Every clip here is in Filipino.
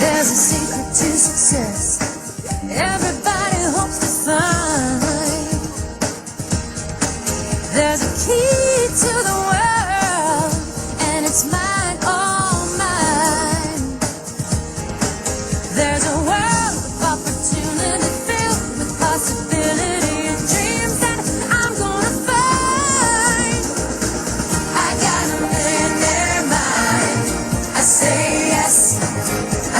There's a secret to success. Everybody hopes to find. There's a key to the world, and it's mine, all mine. There's a world of opportunity filled with possibility and dreams that I'm gonna find. I got a millionaire mind. I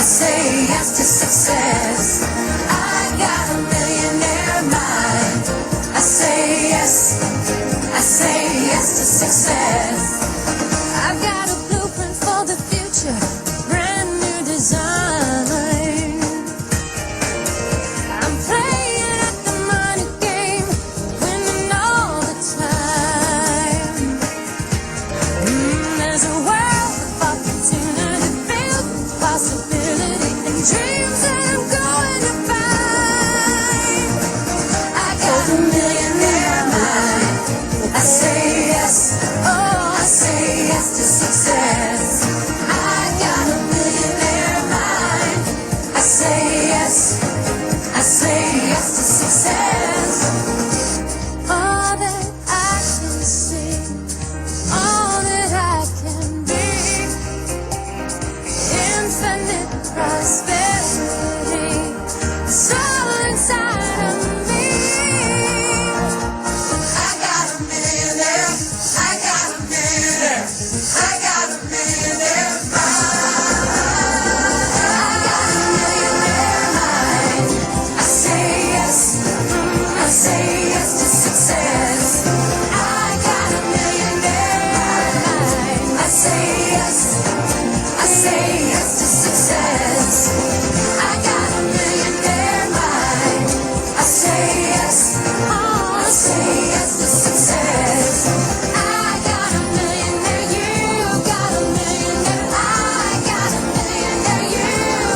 say yes to success. I got a millionaire mind. I say yes to success. I've got a blueprint for the future, brand new design. I'm playing at the money game, winning all the time. There's a world of opportunity filled with possibility and dreams that I'm going to find. I got a millionaire mind. I say yes, I say yes to success. I got a millionaire mind. I say yes to success. All that I can see, all that I can be, infinite prosperity, it's all inside of me. I got a millionaire, I got a millionaire, I got a millionaire mind. I got a millionaire mind. I say yes to success. I got a millionaire mind. I say yes to success. I got a millionaire mind. I say yes to success. I got a millionaire, you got a millionaire. I got a millionaire, you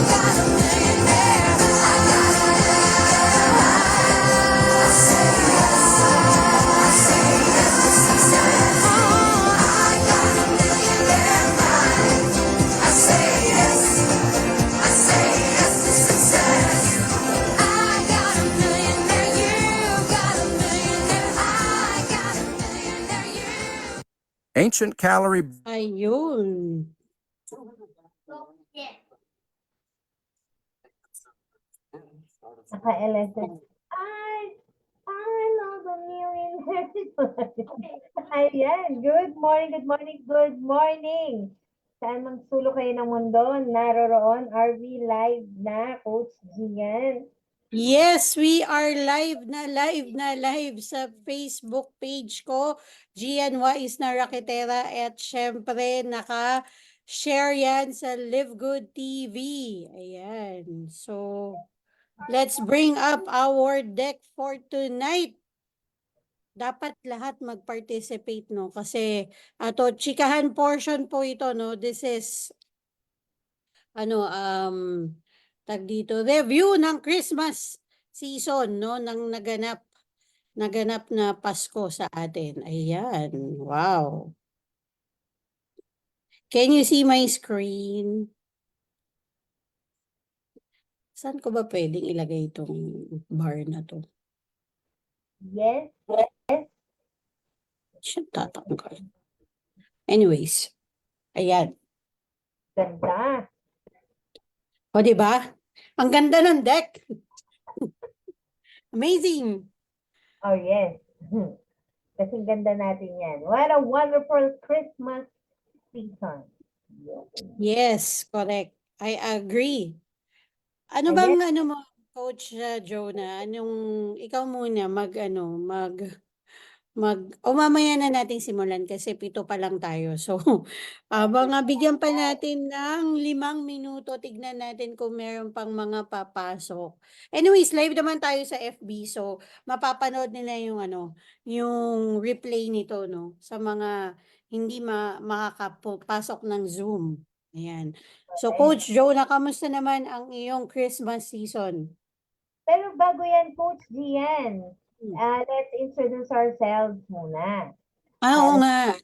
got a millionaire. I got a I say yes to success. I got a millionaire mind. I say yes to success. I got a millionaire, you got a millionaire. I got a millionaire, you. Ancient calorie. Ayun. Naka-LSS. I love a millionaire. Ayan, good morning. Saan mang sulok kayo ng mundo, naroroon, RV Live na, Coach Gian. Yes, we are live sa Facebook page ko, GNY is na Raketera, at syempre naka-share yan sa Live Good TV. Ayan. So, let's bring up our deck for tonight. Dapat lahat mag-participate, no? Kasi, chikahan portion po ito, no? This is, tag dito, review ng Christmas season, no? Nang naganap na Pasko sa atin. Ayan. Wow. Can you see my screen? Saan ko ba pwedeng ilagay itong bar na to? Yes. Siya tatanggal. Anyways. Ayan. Ganda. O, diba? Ang ganda ng deck. Amazing. Oh, yes. Kasing ganda natin yan. What a wonderful Christmas season. Yes, correct. I agree. Ano And bang yes, mo, Coach Jonah? Ikaw muna mamaya na nating simulan kasi 7 pa lang tayo. So, mga bigyan pa natin ng 5 minuto. Tignan natin kung meron pang mga papasok. Anyways, live naman tayo sa FB. So, mapapanood nila yung replay nito, no? Sa mga hindi makakapasok ng Zoom. Ayan. So, Coach Jonah, kamusta naman ang iyong Christmas season? pero bago yan, Coach Gian, let's introduce ourselves muna. Oo nga.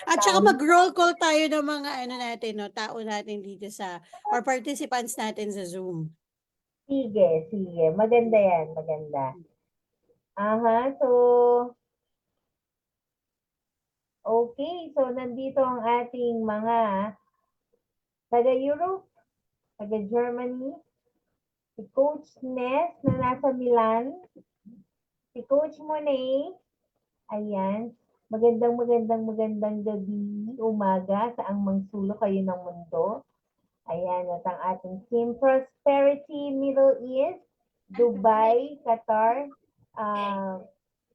At saka Tama. mag-roll call tayo ng mga ano natin, no, tao natin dito sa, or participants natin sa Zoom. Sige, sige. Maganda yan, maganda. Aha, so, okay. So, nandito ang ating mga taga-Europe, taga-Germany, si Coach Ness na nasa Milan, si Coach Monet, ayan. Magandang gabi, umaga, saang magsulok kayo ng mundo. Ayan, at ang ating Team Prosperity Middle East, Dubai, Qatar,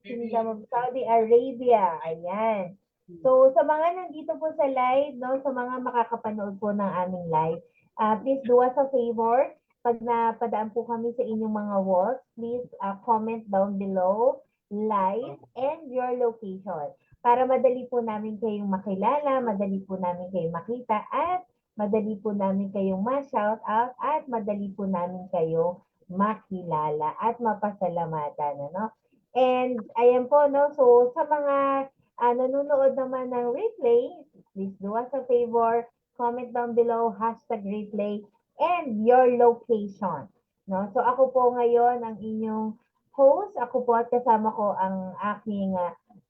Kingdom of Saudi Arabia. Ayan. So, sa mga nandito po sa live, no, sa mga makakapanood po ng aming live, please do us a favor. Pag napadaan po kami sa inyong mga walls, please comment down below, live, and your location. Para madali po namin kayong makilala, madali po namin kayong makita, at madali po namin kayong ma-shout out, at madali po namin kayong makilala at mapasalamatan. Ano? And ayan po, no? So, sa mga nanonood naman ng replay, please do us a favor, comment down below, #replay, and your location. No? So, ako po ngayon ang inyong host. Ako po at kasama ko ang aking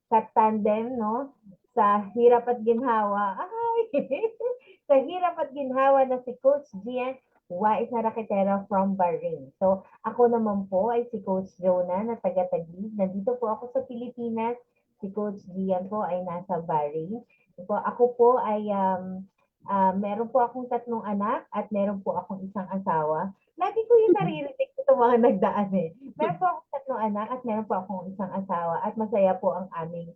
katandem, no? Sa hirap at ginhawa. Ay! Sa hirap at ginhawa na si Coach Gian Wais na Raketera from Bahrain. So, ako naman po ay si Coach Jonah na taga-Taguig. Nandito po ako sa Pilipinas. Si Coach Gian po ay nasa Bahrain. Ako po ay meron po akong 3 anak at meron po akong isang asawa. Lagi ko yung naririnig ito mga nagdaan eh. Meron po akong 3 anak at meron po akong isang asawa at masaya po ang aming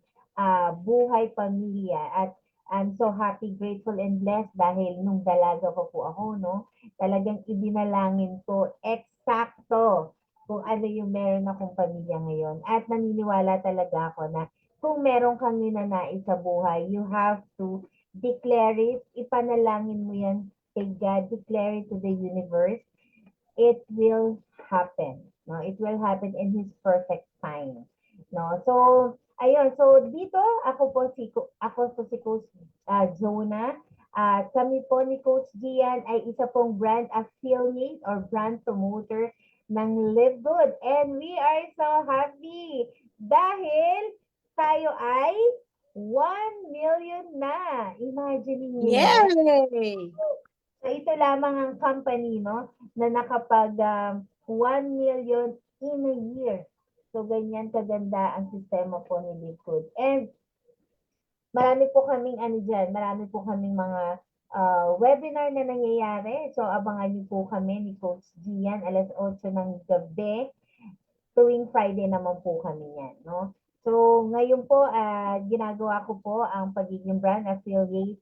buhay pamilya. At I'm so happy, grateful, and blessed dahil nung dalaga pa po ako, no? Talagang ibinalangin ko eksakto kung ano yung meron akong pamilya ngayon. At naniniwala talaga ako na kung meron kang ninanais sa buhay, you have to declare it, ipanalangin mo yan kay God, declare it to the universe, it will happen. No? It will happen in His perfect time. No? So, ayun. So, dito, ako po si Coach Jonah. Kami po ni Coach Gian ay isa pong brand affiliate or brand promoter ng Live Good. And we are so happy dahil tayo ay 1 million na. Imagine niyo yan. Yay! So ito lamang ang company, no, na nakapag 1 million in a year. So ganyan kaganda ang sistema po ni Liquid. And marami po kaming marami po kaming mga webinar na nangyayari. So abangan niyo po kami ni Coach Gian, 8:00 ng gabi. Tuwing Friday naman po kami yan, no? So, ngayon po, ginagawa ko po ang pagiging brand affiliate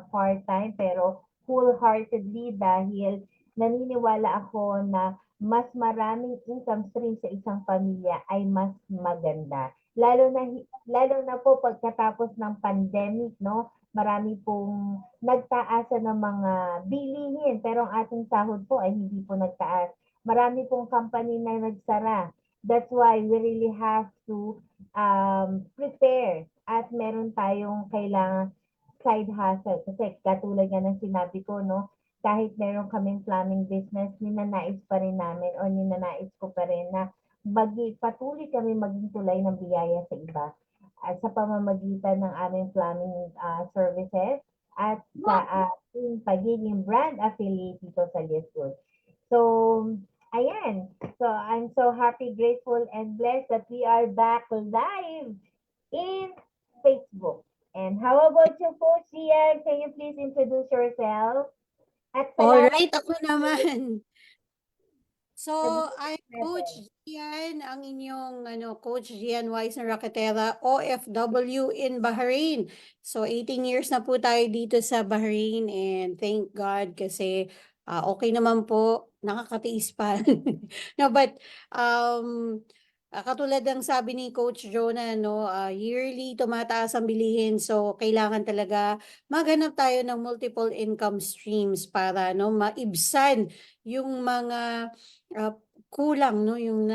part-time pero wholeheartedly dahil naniniwala ako na mas maraming income stream sa isang pamilya ay mas maganda. Lalo na po pagkatapos ng pandemic, no? Marami pong nagtaasa ng mga bilihin pero ang ating sahod po ay hindi po nagtaas. Marami pong company na nagsara. That's why we really have to prepare at meron tayong kailangan side hustle. Kasi katulad nga ng sinabi ko, no, kahit meron kaming plumbing business, ninanais pa rin namin o ninanais ko pa rin na patuloy kami maging tulay ng biyaya sa iba at sa pamamagitan ng aming plumbing services at sa ating pagiging brand affiliate dito sa Liswood. So, ayan. So, I'm so happy, grateful, and blessed that we are back live in Facebook. And how about you, Coach Ian? Can you please introduce yourself? At salamat Alright, ako naman. So, sa I'm Coach Gian, ang inyong Coach Gian Wais na Raketera, OFW in Bahrain. So, 18 years na po tayo dito sa Bahrain and thank God kasi okay naman po, nakakatiis pa. No, but katulad ng sabi ni Coach Jonah, no, yearly tumataas ang bilihin. So, kailangan talaga maghanap tayo ng multiple income streams para maibsan yung mga kulang, no, yung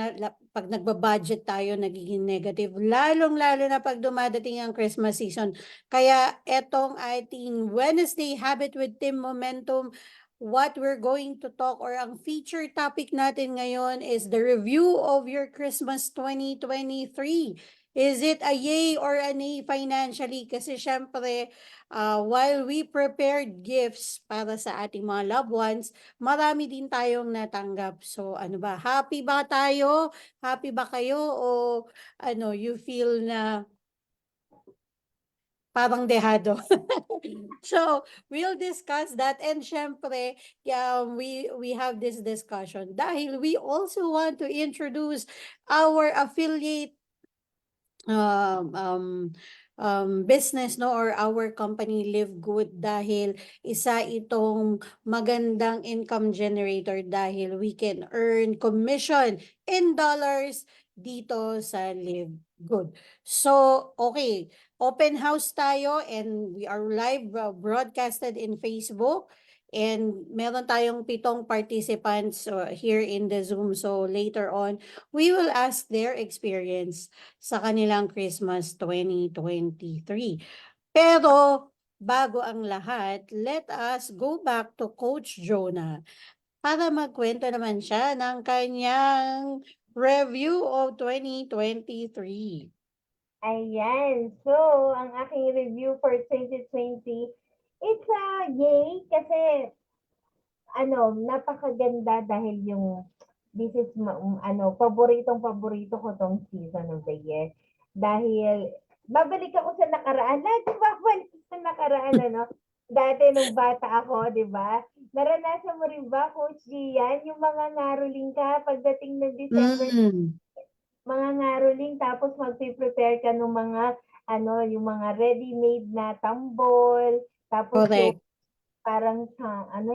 pag nagbabudget tayo, nagiging negative. Lalong-lalo na pag dumadating ang Christmas season. Kaya etong ating Wednesday Habit with Team Momentum, what we're going to talk or ang feature topic natin ngayon is the review of your Christmas 2023. Is it a yay or a nay financially? Kasi syempre, while we prepared gifts para sa ating mga loved ones, marami din tayong natanggap. So ano ba, happy ba tayo? Happy ba kayo? O ano, you feel na parang dehado? So, we'll discuss that and syempre, we have this discussion dahil we also want to introduce our affiliate business, no, or our company Live Good, dahil isa itong magandang income generator dahil we can earn commission in dollars dito sa Live Good. So, okay, open house tayo and we are live broadcasted in Facebook. And meron tayong 7 participants here in the Zoom. So later on, we will ask their experience sa kanilang Christmas 2023. Pero bago ang lahat, let us go back to Coach Jonah para magkwento naman siya ng kanyang review of 2023. Ayan. So, ang aking review for 2020, it's a yay kasi napakaganda dahil this is paborito ko tong season of the year. Dahil babalik ako sa nakaraan, lagi babalik sa nakaraan Dati nung bata ako, 'di ba? Naranasan mo rin ba, Coach Gian, yung mga ngaroling ka pagdating ng December, mga ngaroling tapos magpe-prepare ka ng mga yung mga ready-made na tambol, tapos yung Correct. parang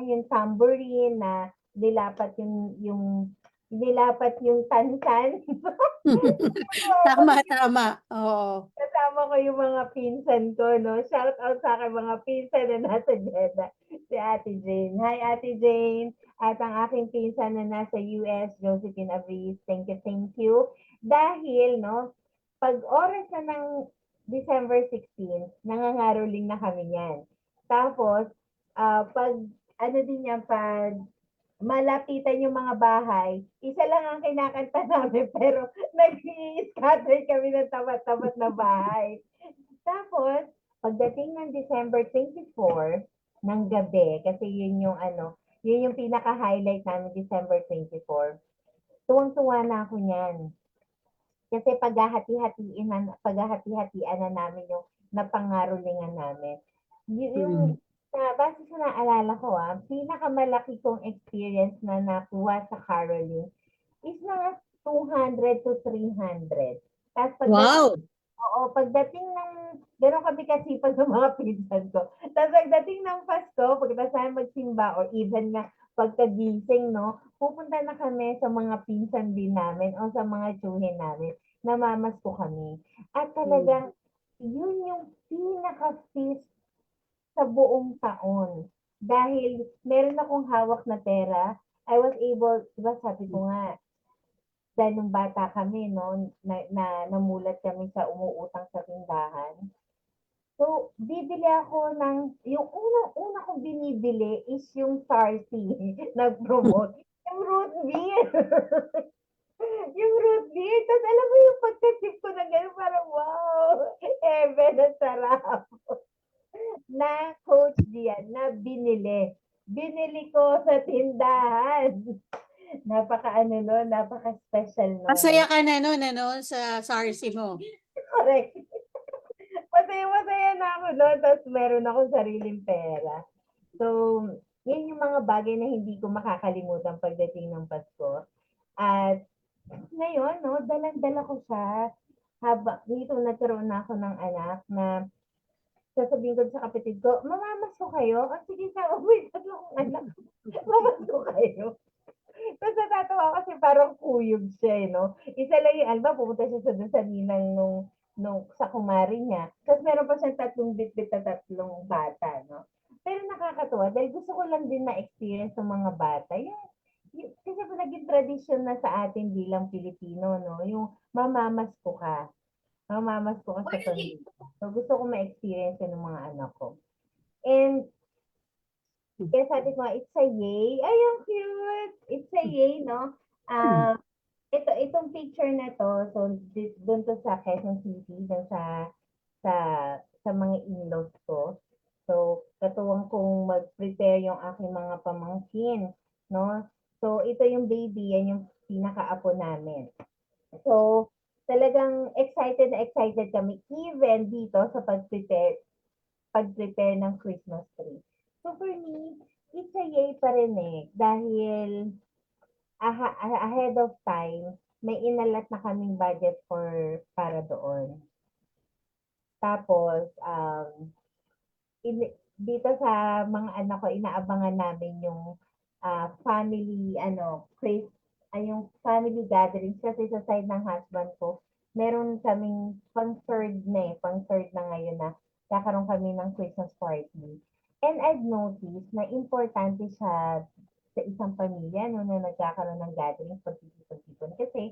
yung tambourine na nilapat yung tansan. Tama. Oo. Kasama ko yung mga pinsan ko, no? Shout out sa akin mga pinsan na nasa Jeddah. Si Ate Jane. Hi, Ate Jane. At ang aking pinsan na nasa US, Josephine Avis. Thank you. Dahil, no, pag oras na ng December 16, nangangaroling na kami yan. Tapos, pag malapitan yung mga bahay, isa lang ang kinakanta namin pero nag-i-scatter kami ng tapat-tapat na bahay. Tapos, pagdating ng December 24 ng gabi, kasi yun yung pinaka-highlight namin, December 24, tuwang-tuwa na ako niyan. Kasi paghahati-hatian na namin yung napangarolingan namin. Yung base sa naalala ko, pinakamalaki kong experience na nakuha sa caroling is mga 200 to 300. Tapos pagdating ng, gano'n kami kasipag sa mga pinsan ko. Tapos pagdating ng Pasko, pagkatapos namin magsimba, or even nga pagkagising, no, pupunta na kami sa mga pinsan din namin o sa mga tsuhin namin, namamasko kami. At talagang, yun yung pinaka-feast sa buong taon. Dahil meron akong hawak na pera, I was able, diba sabi ko nga, dahil nung bata kami, no, namulat kami sa umuutang sa tindahan. So, bibili ako yung unang kong binibili is yung Sarsi, nag-promote. Yung root beer. Yung root beer. Tapos alam mo yung pagkasip ko na gano'n, parang wow, ang sarap. Na Coach Dian na binili. Binili ko sa tindahan. Napaka-special no. Masaya ka na noon, sa SARSI mo. Correct. Masaya na ako noon, tapos meron akong sariling pera. So, yun yung mga bagay na hindi ko makakalimutan pagdating ng Pasko. At ngayon, no, dalang-dala ko siya. Dito nagkaroon na ako ng anak na sasabihin ko sa kapatid ko, mamamasko kayo? O sige, may tatlong anak. Mamasko kayo. Tapos natatawa kasi parang kuyog siya, no? Isa lang yung alba, pumunta siya sa ninang sa kumari niya. Tapos meron pa siyang 3 bit-bit na 3 bata, no? Pero nakakatuwa dahil gusto ko lang din na-experience ng mga bata. Kasi naging tradisyon na sa atin bilang Pilipino, no? Yung mamamasko ka. Mamamasko ka sa pamilya. So, gusto ko ma-experience yun ng mga anak ko. And, kaya sabi ko, nga, it's a yay. Ay, ang cute! It's a yay, no? Itong picture na to, so, doon to sa Quezon City, doon sa, sa mga in-laws ko. So, katuwang kong mag-prepare yung aking mga pamangkin, no? So, ito yung baby, yan yung pinaka-apo namin. So, talagang excited na excited kami even dito sa pag-prepare ng Christmas tree. So, for me, it's a yay pa rin dahil ahead of time, may inalat na kaming budget para doon. Tapos, dito sa mga anak ko, inaabangan namin yung family, yung family gatherings. Kasi sa side ng husband ko, meron kaming pang-third na ngayon na kakaroon kami ng Christmas party. And I've noticed na importante siya sa isang pamilya no, na nagkakaroon ng gatherings pagtitipon-tipon. Kasi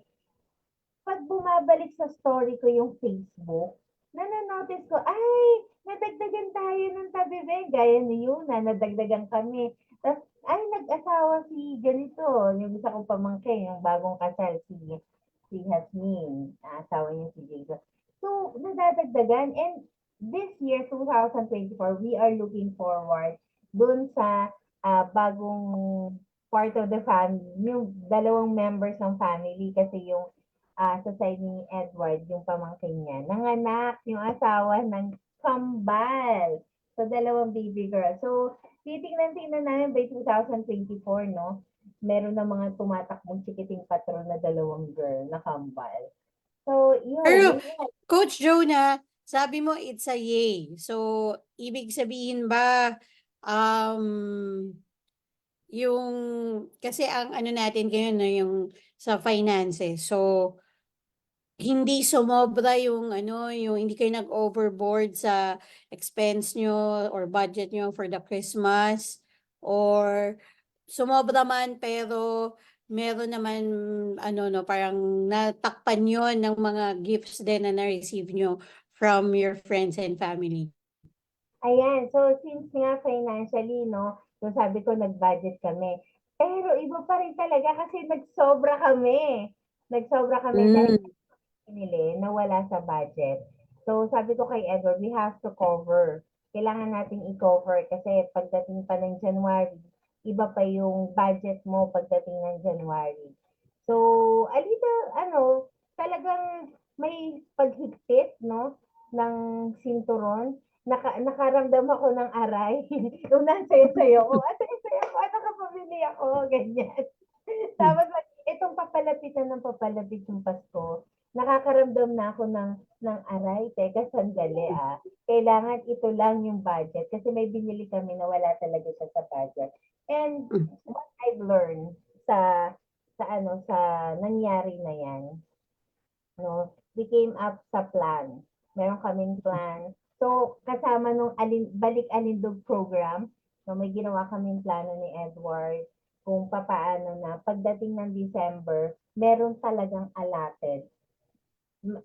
pag bumabalik sa story ko yung Facebook, nanonotice ko, ay, nadagdagan tayo ng tabi-be. Gaya ni Yuna, nadagdagan kami. Tapos, ay, nag-asawa si ganito. Yung isa kong pamangkin, yung bagong kasal, si Hasmin. Asawa niya si Jason. So, nadadagdagan. And this year, 2024, we are looking forward dun sa bagong part of the family, yung dalawang members ng family kasi yung sa side ni Edward, yung pamangkin niya, nanganak yung asawa ng kambal. So, dalawang baby girl. So, titingnan namin by 2024, no? Meron na mga tumatakbong chikiting patron na dalawang girl na kambal. So, yun. Pero, Coach Jonah, sabi mo it's a yay. So, ibig sabihin ba, yung, kasi ang ano natin ngayon, no, yung sa finances. So, hindi sumobra yung yung hindi kayo nag-overboard sa expense nyo or budget nyo for the Christmas, or sumobra man pero meron naman parang natakpan yon ng mga gifts din na na-receive nyo from your friends and family. Ayan, so since nga financially, no, so sabi ko nag-budget kami. Pero iba pa rin talaga kasi nagsobra kami. Nagsobra kami dahil pinili na wala sa budget. So sabi ko kay Edward, we have to cover. Kailangan nating i-cover kasi pagdating pa ng January, iba pa yung budget mo pagdating ng January. So, talagang may paghigpit, no, ng sinturon. Nakaramdam ako ng aray. Yung nasayo-sayo ko, sayo ko, nakapamili ako, ganyan. Tapos, itong papalapit yung Pasko, nakakaramdam na ako ng aray. Teka, sandali Kailangan ito lang yung budget kasi may binili kami na wala talaga siya sa budget. And what I've learned sa nangyari na yan, no, we came up sa plan. Meron kaming plan. So, kasama nung Balik Alindog program, so may ginawa kaming plano ni Edward kung papaano na pagdating ng December, meron talagang allotted.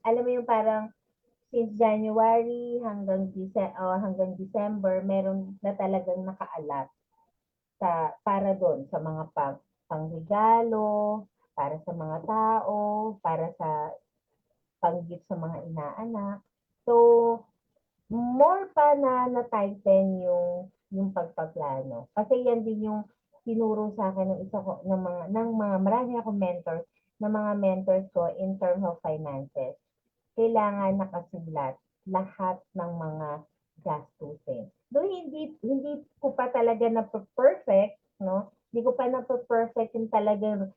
Alam mo yung parang since January hanggang December, meron na talagang naka-allot para doon sa mga pangregalo, para sa mga tao, para sa pang-gift sa mga inaanak. So, more pa na-tighten yung pagpaplano. Kasi yan din yung tinuro sa akin ng mga marami akong mentors, ng mga mentors ko in terms of finances. Kailangan nakasulat lahat ng mga gastusin. Doon hindi ko pa talaga na-perfect, no? Hindi ko pa na-perfect yung talagang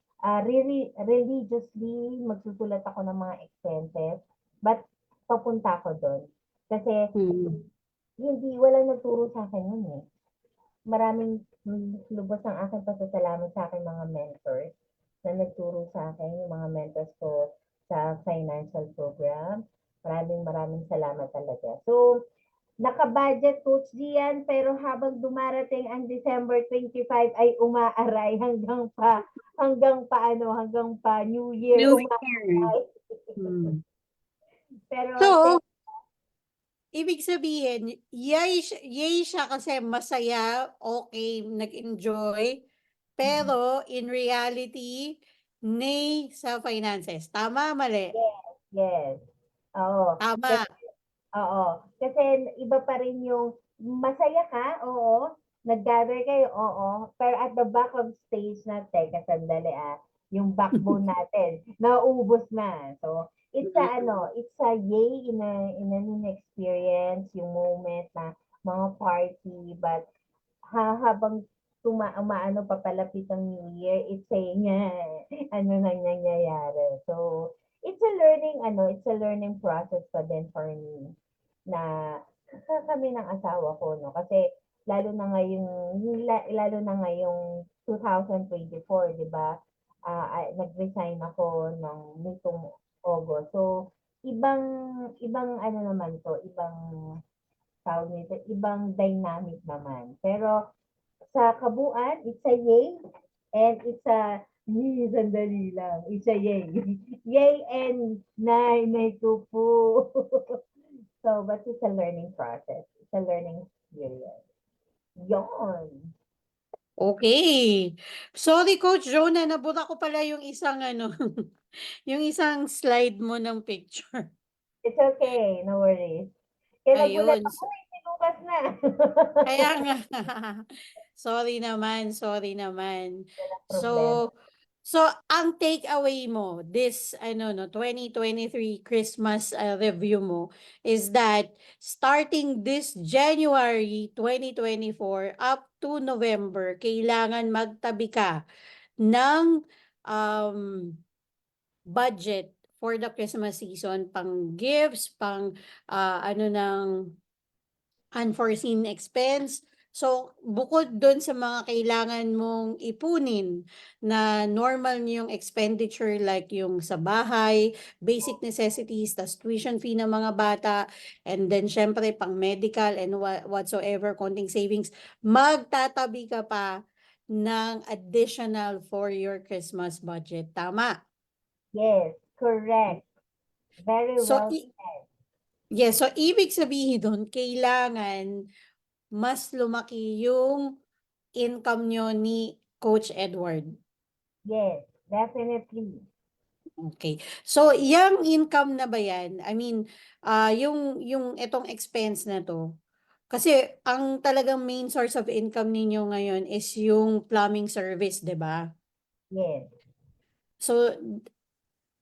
religiously magsusulat ako ng mga expenses. But papunta ako doon. Kasi walang nagturo sa akin yun Maraming lubos ang aking pasasalamat sa aking mga mentors na nagturo sa akin, yung mga mentors ko sa financial program. Maraming salamat talaga. So, naka-budget Coach Gian, pero habang dumarating ang December 25 ay umaaray hanggang pa New Year New Year. umaaray. Hmm. Pero So, ibig sabihin, yay siya kasi masaya, okay, nag-enjoy, pero in reality, nay sa finances. Tama, mali? yes. Oo. Tama. Oo. Kasi iba pa rin yung masaya ka, oo. Nag-gather kayo, oo. Pero at the back of stage na, teka, sandali yung backbone natin, naubos na. So, it's a yay in an experience, yung moment na mga party, but habang umaano papalapit ang New Year, it's saying, ano nang nangyayari. So, it's a learning process pa din for me na kami ng asawa ko, no? Kasi lalo na ngayong 2024, di ba? Nag-resign ako ng nitong August. So, ibang ibang ano naman to, tawag nito, ibang dynamic naman. Pero sa kabuuan, it's a yay and it's a sandali lang. It's a yay. Yay and nay ko po. So, but it's a learning process. It's a learning experience. Yon. Okay. Sorry, Coach Jonah, nabura ko pala yung isang yung isang slide mo ng picture. It's okay. No worries. Kaya nagulat Ayun. ako, si Lucas na. Kaya nga. Sorry naman, sorry naman. Problema. So ang takeaway mo this 2023 Christmas review mo is that starting this January 2024 up to November kailangan magtabi ka ng um, budget for the Christmas season, pang gifts, pang ng unforeseen expense. So, bukod dun sa mga kailangan mong ipunin na normal yung expenditure like yung sa bahay, basic necessities, tas tuition fee ng mga bata, and then syempre pang medical and whatsoever, konting savings, magtatabi ka pa ng additional for your Christmas budget. Tama? Yes, correct. Very So, well. yes, so ibig sabihin doon, kailangan mas lumaki yung income nyo ni Coach Edward. Yes, definitely. Okay. So, yung income na ba yan? I mean, yung itong expense na to, kasi ang talagang main source of income ninyo ngayon is yung plumbing service, 'di ba? Yes. So,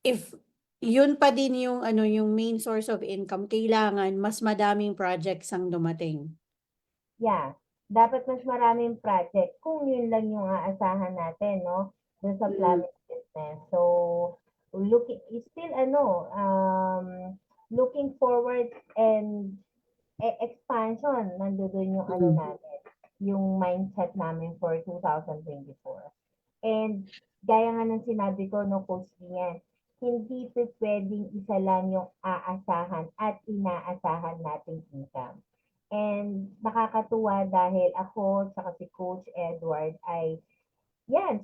if yun pa din yung yung main source of income, kailangan mas madaming projects ang dumating. Yeah. Dapat mas maraming project kung yun lang yung aasahan natin, no? Dun sa plumbing business. So, still looking forward and expansion, nandoon yung natin, yung mindset namin for 2024. And gaya nga ng sinabi ko, no, Coach Ian, hindi po pwedeng isa lang yung aasahan at inaasahan nating income. And nakakatuwa dahil ako at si Coach Edward ay,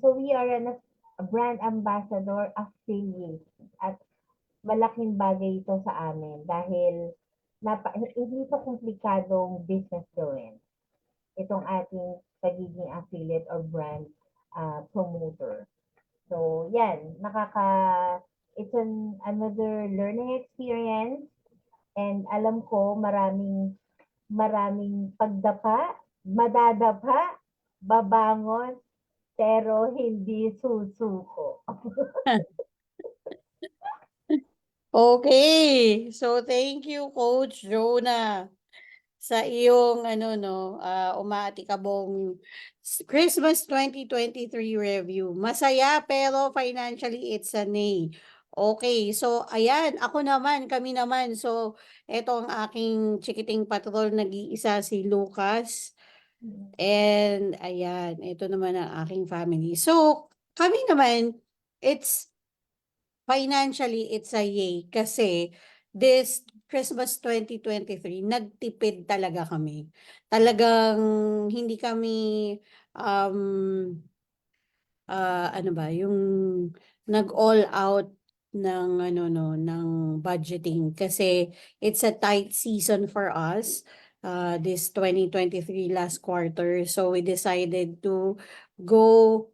so we are a brand ambassador affiliate at malaking bagay ito sa amin dahil hindi ito komplikadong business gawin. Itong ating pagiging affiliate or brand promoter. So, it's another learning experience and alam ko maraming pagdapa, madadapa, babangon, pero hindi susuko. Okay. So, thank you, Coach Jonah, sa iyong umaatikabong Christmas 2023 review. Masaya pero financially it's a nay. Okay, so ayan, kami naman. So, eto ang aking chikiting patrol, nag-iisa si Lucas. And ayan, ito naman ang aking family. So, kami naman, financially, it's a yay kasi this Christmas 2023, nagtipid talaga kami. Talagang hindi kami, um, ano ba, yung nag-all out ng ano no, ng budgeting kasi it's a tight season for us, this 2023 last quarter. So we decided to go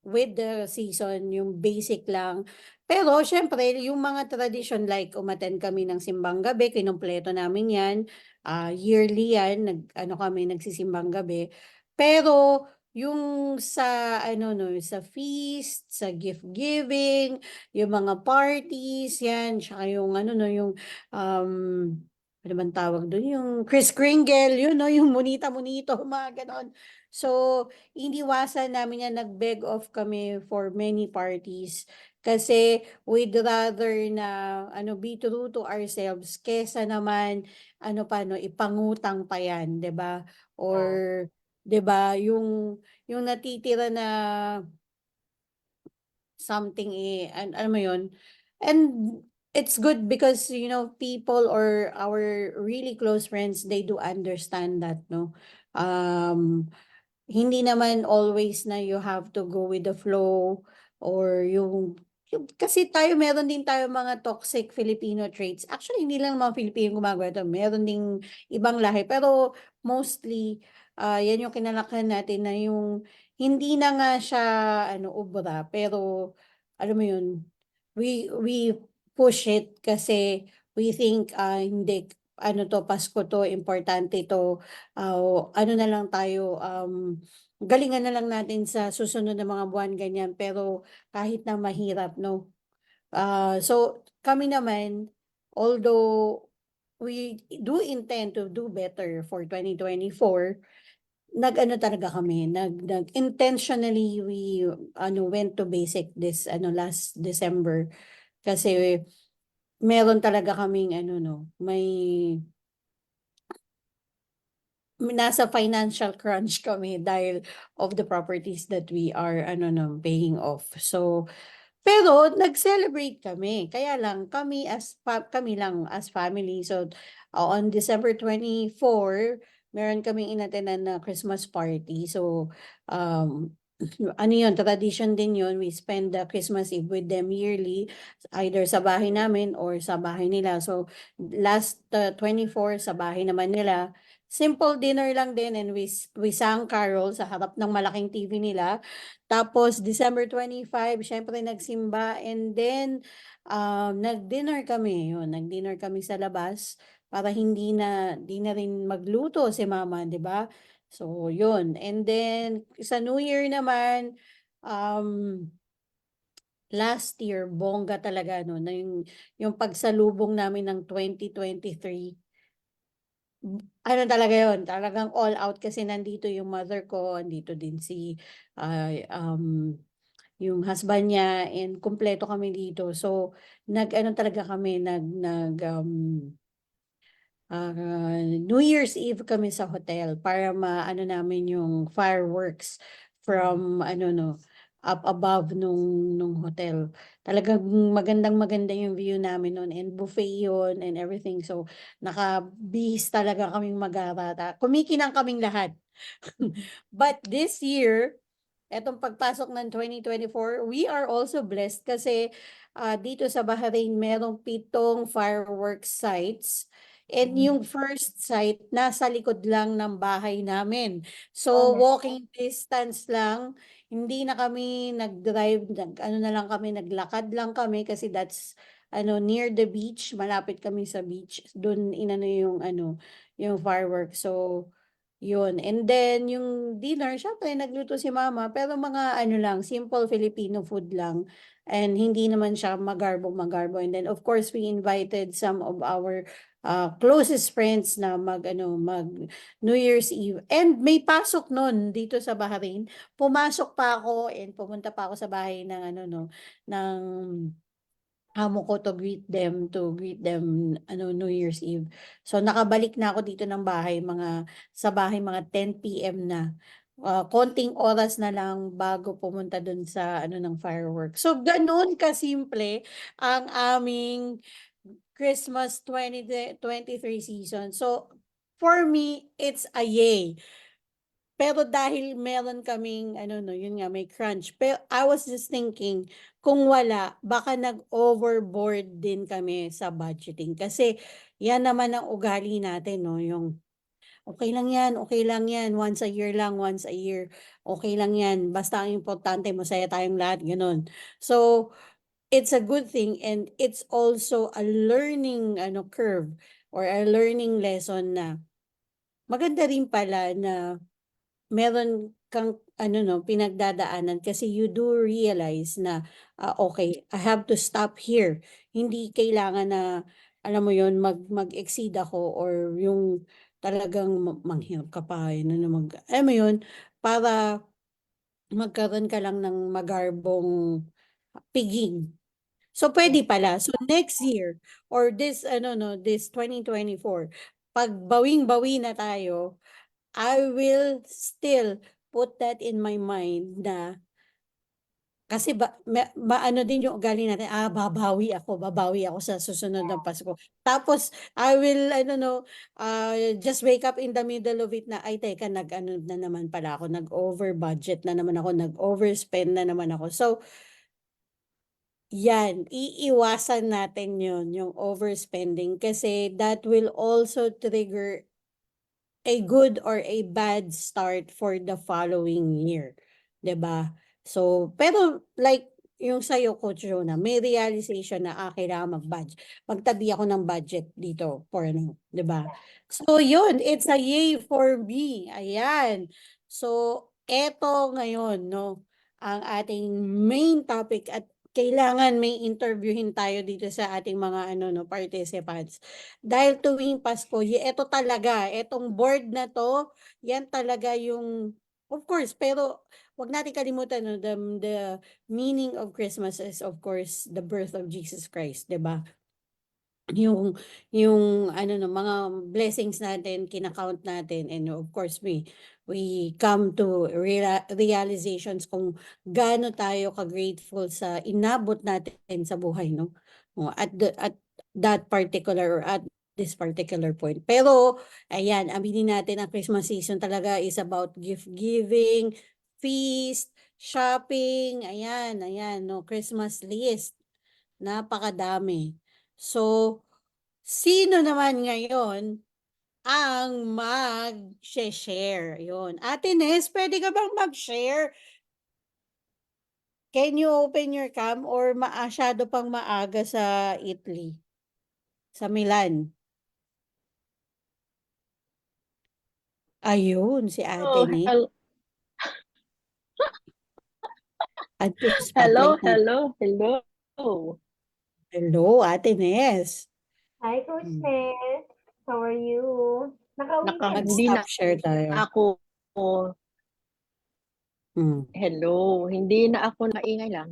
with the season, yung basic lang. Pero syempre, yung mga tradition like umattend kami ng simbang gabi, kinumpleto namin yan. Yearly yan, ano kami, nagsisimbang gabi. Pero yung sa ano no, sa feast, sa gift giving, yung mga parties, yan, tsaka yung ano no, yung ano bang tawag doon, yung Kris Kringle, yun no, yung munita-munito, mga ganon. So, iniwasan namin yan, nag-beg off kami for many parties kasi we'd rather na ano be true to ourselves kesa naman ano pa no ipangutang pa yan, 'di ba? Or 'di ba yung natitira na something alam mo yun. And it's good because people or our really close friends, they do understand that, no. Hindi naman always na you have to go with the flow or kasi tayo meron din tayo mga toxic Filipino traits. Actually, hindi lang mga Filipino gumagawa ito. Meron ding ibang lahi. Pero mostly, yan yung kinalakihan natin na yung hindi na nga siya ubra. Pero alam mo yun, we push it kasi we think hindi Pasko to, importante to, ano na lang tayo, galingan na lang natin sa susunod na mga buwan, ganyan. Pero kahit na mahirap, no? So, kami naman, although we do intend to do better for 2024, nag-ano talaga kami, intentionally we went to basic this last December kasi meron talaga kaming nasa financial crunch kami dahil of the properties that we are paying off. So, pero nag-celebrate kami. Kaya lang kami lang as family. So on December 24, meron kaming inattenan na Christmas party. So ano yun, tradition din yun. We spend the Christmas Eve with them yearly, either sa bahay namin or sa bahay nila. So last 24 sa bahay naman nila. Simple dinner lang din and we sang carol sa harap ng malaking TV nila. Tapos December 25, syempre nagsimba and then nag-dinner kami. Yun, nag-dinner kami sa labas para di na rin magluto si mama, 'di ba? So, yun. And then sa New Year naman, um last year bongga talaga no, na yung pagsalubong namin ng 2023. Ano talaga yun, talagang all out kasi nandito yung mother ko, nandito din si yung husband niya and kumpleto kami dito. So, nag-ano talaga kami, New Year's Eve kami sa hotel para maano namin yung fireworks from up above nung hotel. Talagang magandang-maganda yung view namin noon and buffet yun and everything. So, nakabihis talaga kaming mag-arata. Kumikinang kaming lahat. But this year, etong pagpasok ng 2024, we are also blessed kasi dito sa Bahrain merong 7 fireworks sites. And yung first site, nasa likod lang ng bahay namin. So, walking distance lang. Hindi na kami nag-drive, na lang kami, naglakad lang kami kasi that's near the beach, malapit kami sa beach. Doon yung fireworks. So, yun. And then, yung dinner, syempre, nagluto si mama, pero mga lang, simple Filipino food lang. And hindi naman siya magarbo-magarbo. And then, of course, we invited some of our closest friends na mag New Year's Eve. And may pasok nun dito sa Bahrain. Pumasok pa ako and pumunta pa ako sa bahay ng ng amo ko to greet them New Year's Eve. So nakabalik na ako dito ng bahay sa bahay mga 10 PM na. Konting oras na lang bago pumunta dun sa ng fireworks. So ganun kasimple ang aming Christmas 2023 season. So, for me, it's a yay. Pero dahil meron kaming, ano no, yun nga, may crunch. Pero I was just thinking, kung wala, baka nag-overboard din kami sa budgeting. Kasi yan naman ang ugali natin, no? Yung okay lang yan, once a year lang, once a year. Okay lang yan, basta ang importante, masaya tayong lahat, ganun. So, it's a good thing and it's also a learning ano curve or a learning lesson na maganda rin pala na meron kang ano no pinagdadaanan kasi you do realize na okay, I have to stop here. Hindi kailangan na alam mo yon mag-exceed ako or yung talagang manghirap ka pa yun, na alam mo yun para magkaroon ka lang ng magarbong piging. So pwede pala. So next year or this ano no, this 2024, pag bawing-bawi na tayo, I will still put that in my mind na kasi ano din yung ugali natin, babawi ako sa susunod ng Pasko. Tapos, I will, I don't know, just wake up in the middle of it na, ay, teka, nag-ano na naman pala ako, nag-over budget na naman ako, nag-overspend na naman ako. So, yan, iiwasan natin yun, yung overspending, kasi that will also trigger a good or a bad start for the following year, 'di ba? So, pero like yung sa'yo, Coach Jonah, may realization na kailangan magtabi ako ng budget dito for ano, 'di ba? So, yun, it's a yay for me. Ayan. So, eto ngayon, no, ang ating main topic at kailangan may interviewin tayo dito sa ating mga ano no participants. Dahil tuwing Pasko, eto talaga, etong board na 'to, yan talaga yung of course, pero 'wag natin kalimutan 'no, the meaning of Christmas is of course the birth of Jesus Christ, 'di ba? Yung yung ano 'no, mga blessings natin kina-count natin and of course we come to realizations kung gaano tayo ka-grateful sa inabot natin sa buhay 'no, at that particular or at this particular point. Pero ayan, aminin natin ang Christmas season talaga is about gift giving, feast, shopping, ayan, ayan 'no, Christmas list, napakadami. So, sino naman ngayon ang mag-share? Yun. Ate Nes, pwede ka bang mag-share? Can you open your cam or masyado pang maaga sa Italy? Sa Milan? Ayun, si Ate Oh, Nes. Add to hello, spotlight na. hello, hello. Hello, Ate Nes. Hi, Coach Hmm. Ness. How are you? Nakauwi ka na? Hindi Mag-stop na share tayo. ako, Hmm. hindi na ako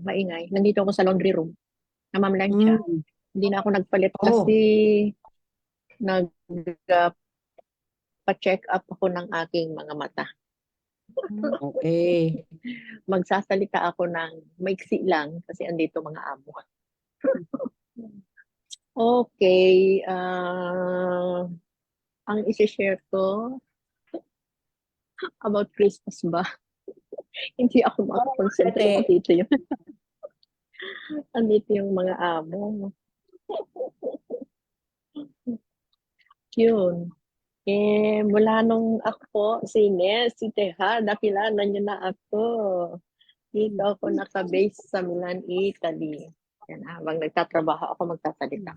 maingay. Nandito ako sa laundry room. Namamlansya. Hmm. Hindi na ako nagpalit Oh. kasi nagpa-check up ako ng aking mga mata. Okay. Magsasalita ako ng maiksi lang kasi andito mga amo. Okay, ang isi-share ko about Christmas ba? Hindi ako makakonsentrate Ate. dito yung andito yung mga amo. Yun. Mula nung ako, si Teha, nakilala niyo na ako. Dito ako naka-base sa Milan, Italy. Yan, habang nagtatrabaho ako, magtasalita.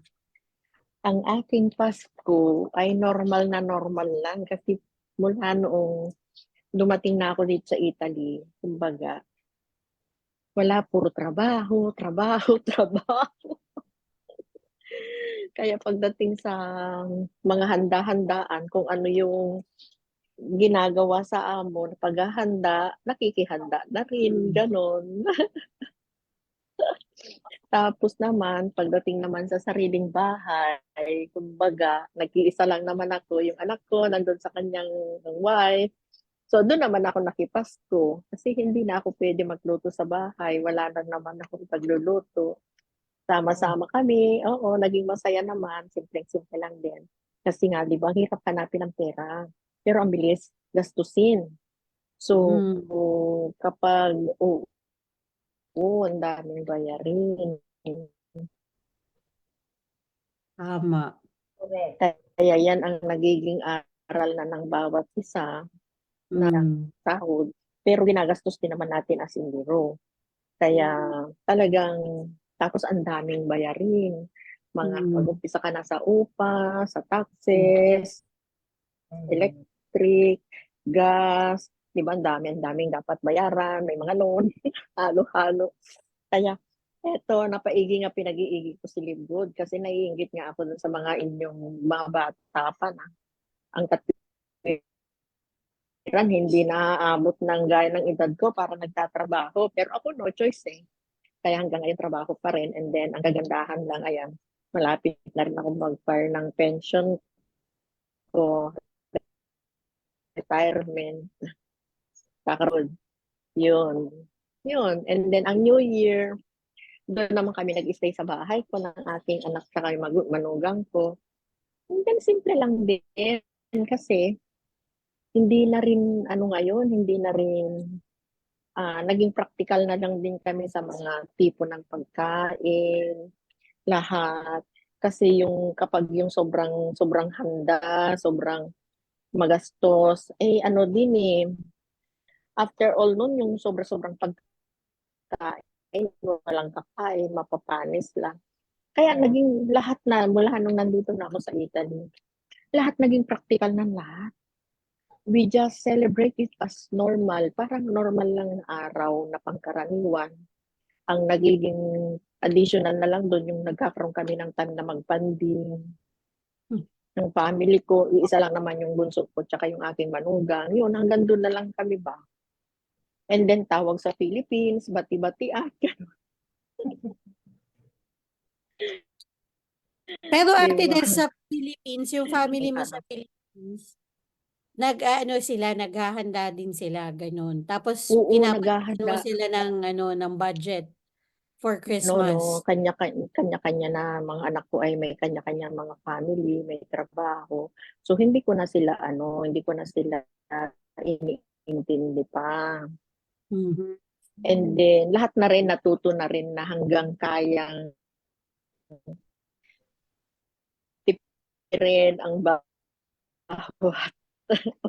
Ang aking Pasko ay normal lang kasi mula noong dumating na ako dito sa Italy, kumbaga, wala, puro trabaho. Kaya pagdating sa mga handa-handaan, kung ano yung ginagawa sa amo na paghahanda, nakikihanda na rin, ganon. Tapos naman, pagdating naman sa sariling bahay, kumbaga, nag-iisa lang naman ako, yung anak ko, nandun sa kanyang wife. So, doon naman ako nakipasko. Kasi hindi na ako pwede magluto sa bahay. Wala na naman ako pagluluto. Sama-sama kami. Oo, naging masaya naman. Simpleng-simple lang din. Kasi nga, di ba, ang hirap hanapin ng pera. Pero ang bilis gastusin. So, Mm, kapag, ang daming bayarin. tama. Correct. Kaya yan ang nagiging aral na ng bawat isa na Mm, sahod. Pero ginagastos din naman natin as in zero. Kaya talagang, tapos ang daming bayarin. mm, Mag-umpisa ka na sa upa, sa taxes, electric, gas, di ba? Ang daming dapat bayaran, may mga loan, halo-halo. Kaya, eto, napaigi nga pinag-iigi ko si Libgood kasi naiingit nga ako dun sa mga inyong mga bata pa na ang katiran, hindi naaabot ng gaya ng edad ko para nagtatrabaho. Pero ako no choice eh. Kaya hanggang ngayon trabaho pa rin. And then, ang kagandahan lang, ayan, malapit na rin ako mag-file ng pension ko, retirement, kakaroon. Yun. Yun. And then, ang New Year, doon naman kami nag-stay sa bahay ko ng aking anak sa manugang ko. And then, simple lang din. Kasi, hindi na rin, ano ngayon, hindi na rin, naging practical na lang din kami sa mga tipo ng pagkain, lahat. Kasi yung kapag yung sobrang sobrang handa, sobrang magastos, eh ano din eh, after all nun, yung sobrang pagkain, walang kakain, mapapanis lang. Kaya naging lahat na, mula nung nandito na ako sa Italy, lahat naging practical ng lahat. We just celebrate it as normal, parang normal lang na araw na pangkaraniwan. Ang nagiging additional na lang doon yung nagkakaroon kami ng time na magbanding ng family ko. Iisa lang naman yung bunso ko tsaka yung aking manugang. Yun, hanggang doon na lang kami ba. And then tawag sa Philippines, bati-batian. Pero Di ate, ba? sa Philippines, yung family mo sa Philippines, ano sila, naghahanda din sila, ganun. Tapos, Oo, pinapalagyan mo naghahanda. sila ng, ng budget for No, Christmas. kanya-kanya na mga anak ko ay may kanya-kanya mga family, may trabaho. So hindi ko na sila iniintindi pa. Mhm. And then lahat na rin natuto na rin na hanggang kayang tipirin ang bawat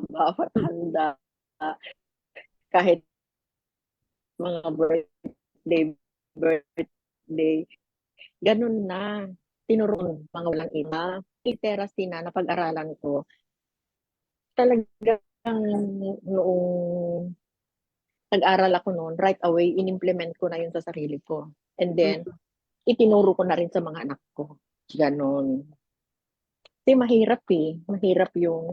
bawat handa kahit mga birthday, ganun na. Tinuruan mga walang iba. Literacy na napag-aralan ko. Talagang noong nag-aral ako noon, right away, in-implement ko na yun sa sarili ko. And then, itinuro ko na rin sa mga anak ko. Ganon. Kasi mahirap eh. Mahirap yung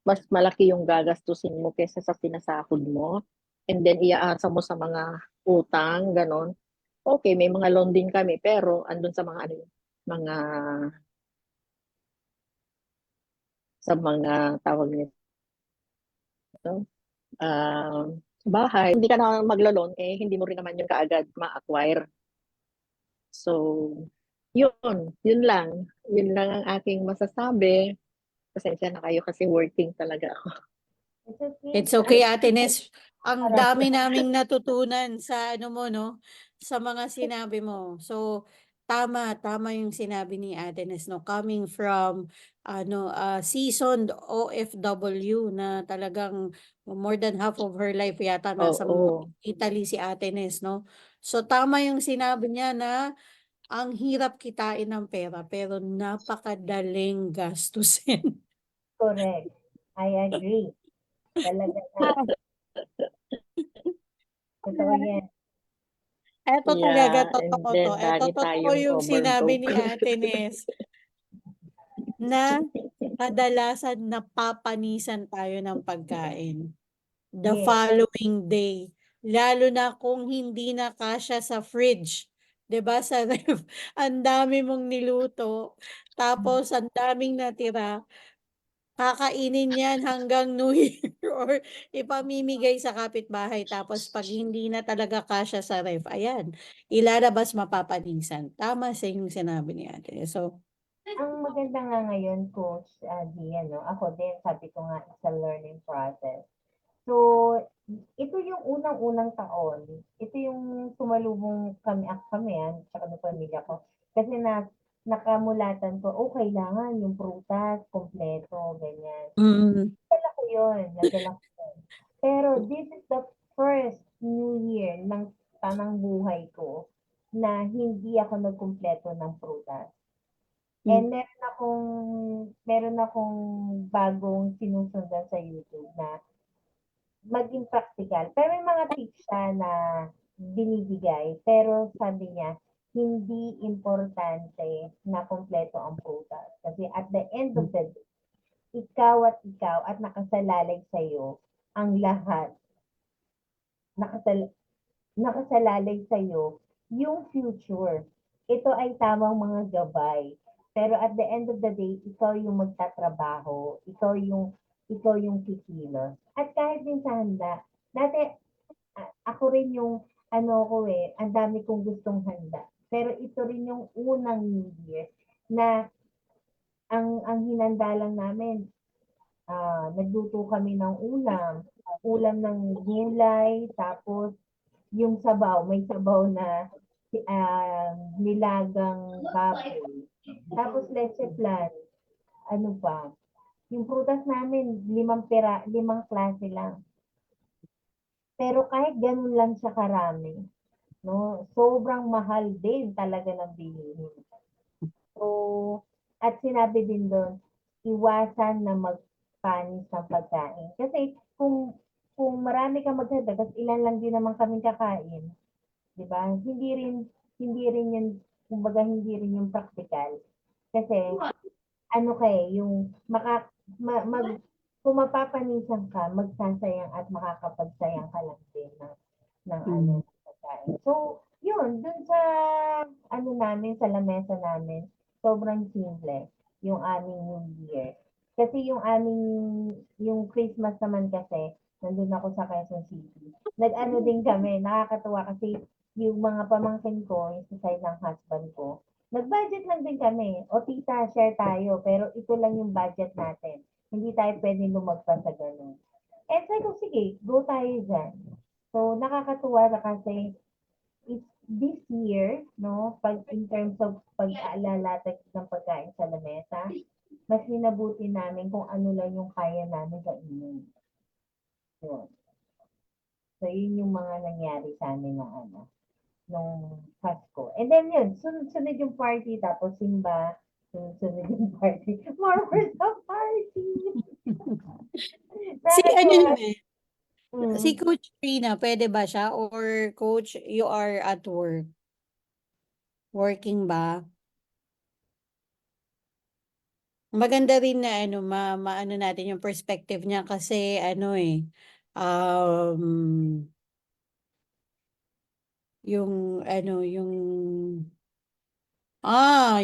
mas malaki yung gagastusin mo kaysa sa sinasahod mo. And then, iaasa mo sa mga utang, ganon. Okay, may mga loan din kami, pero andun sa mga mga tawag nito, bahay. Hindi ka na maglo-loan, eh, hindi mo rin naman yung kaagad ma-acquire. So, yun lang. Yun lang ang aking masasabi. Pasensya na kayo kasi working talaga ako. It's okay, Ate Nes. Ang dami naming natutunan sa ano mo, no? Sa mga sinabi mo. So, tama yung sinabi ni Ate Nes, no? Coming from seasoned OFW na talagang more than half of her life yata nasa Oo. Italy si Ate Nes, no? So, tama yung sinabi niya na ang hirap kitain ng pera pero napakadaling gastusin. Correct. I agree. Talaga na. Totoo yan. Eto talaga, Yeah, and totoo to. then Eto, lagi totoo tayong yung sinabi overbook. ni Ate Nes na kadalasan napapanisan tayo ng pagkain the Yes. following day. Lalo na kung hindi na kasya sa fridge. 'Di ba sa ref, ang dami mong niluto, tapos ang daming natira. kakainin yan hanggang New Year or ipamimigay sa kapitbahay. Tapos pag hindi na talaga kasya sa ref, ayan, ilalabas mapapanisan. Tama sa yung sinabi ni ate. So, Ang maganda nga ngayon, Coach Gian, no? Ako din, sabi ko nga, it's a learning process. So, ito yung unang-unang taon. Ito yung sumalubong kami, tsaka ng pamilya ko. Kasi nakamulatan ko, kailangan yung prutas, kompleto, ganyan. mm, Nadala ko yun. Pero this is the first New Year ng tanang buhay ko na hindi ako nagkumpleto ng prutas. And meron akong bagong sinusundan sa YouTube na maging practical. Pero may mga tips siya na binibigay. Pero sabi niya, hindi importante na kompleto ang prutas. Kasi at the end of the day, ikaw at nakasalalay sa'yo ang lahat. Nakasalalay sa'yo yung future. Ito ay tamang mga gabay. Pero at the end of the day, ikaw yung magtatrabaho, ikaw yung kikilos. At kahit din sa handa, dati ako rin yung ang dami kong gustong handa. Pero ito rin yung unang New Year na ang hinanda lang namin, nagluto kami ng ulam ng gulay, tapos yung sabaw, may sabaw na nilagang baboy. Tapos leche flan, ano pa, yung prutas namin, 5 klase lang. Pero kahit ganun lang siya karami, no, sobrang mahal din talaga ng bilihin. So, at sinabi din doon, iwasan na magpanis ng pagkain. Kasi kung marami kang maghanda, kasi ilan lang din naman kaming kakain, 'di ba? Hindi rin 'yun, kumbaga hindi rin 'yung practical. Kasi yung kung mapapanisan ka, magsasayang at makakapagsayang ka lang din ng mm, pagkain. So, yun, dun sa sa lamesa namin, sobrang simple yung aming New Year. Kasi yung Christmas naman kasi, nandun ako sa Quezon City. Nag-ano din kami, nakakatuwa kasi yung mga pamangkin ko, yung sa side ng husband ko, nag-budget lang din kami. O tita, share tayo, pero ito lang yung budget natin. Hindi tayo pwedeng lumagpas sa ganun. Eh, sabi ko, sige, go tayo dyan. So, nakakatuwa na kasi this year, no, pag in terms of pag-aalalatag ng pagkain sa lamesa, mas minabuti namin kung ano lang yung kaya namin kainin. Yun. So, yun yung mga nangyari sa amin na nung Pasko. And then yun, sunod yung party, tapos simba, sunod yung party. More sa party! si ano Nakakatuwa. naman, si Mm. Coach Rina, pwede ba siya? Or Coach, you are at work? Working ba? Maganda rin na maano natin yung perspective niya kasi um, yung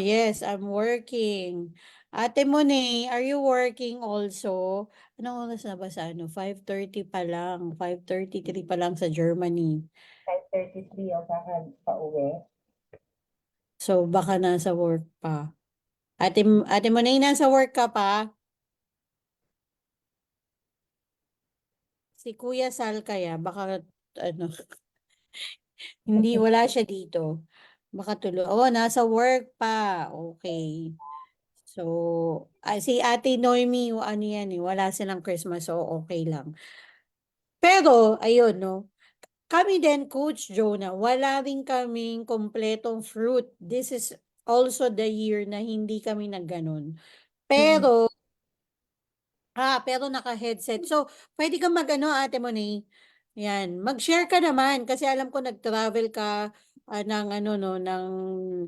yes, I'm working. Ate Monet, are you working also? Anong oras na ba sa 5:30 pa lang, 5:33 pa lang sa Germany. 5:33 o pauwi. So, baka nasa work pa. Ate Monet, nasa work ka pa? Si Kuya Sal kaya, baka ano, hindi, wala siya dito. Baka nasa work pa. Okay. So, si Ate Noemi, ano yan wala silang Christmas, so okay lang. Pero, ayun, no, kami din, Coach Jonah, wala rin kaming kompletong fruit. This is also the year na hindi kami nagganon. Mm. Pero naka-headset. So, pwede kang Ate Monet. Yan, mag-share ka naman kasi alam ko nag-travel ka ng no, ng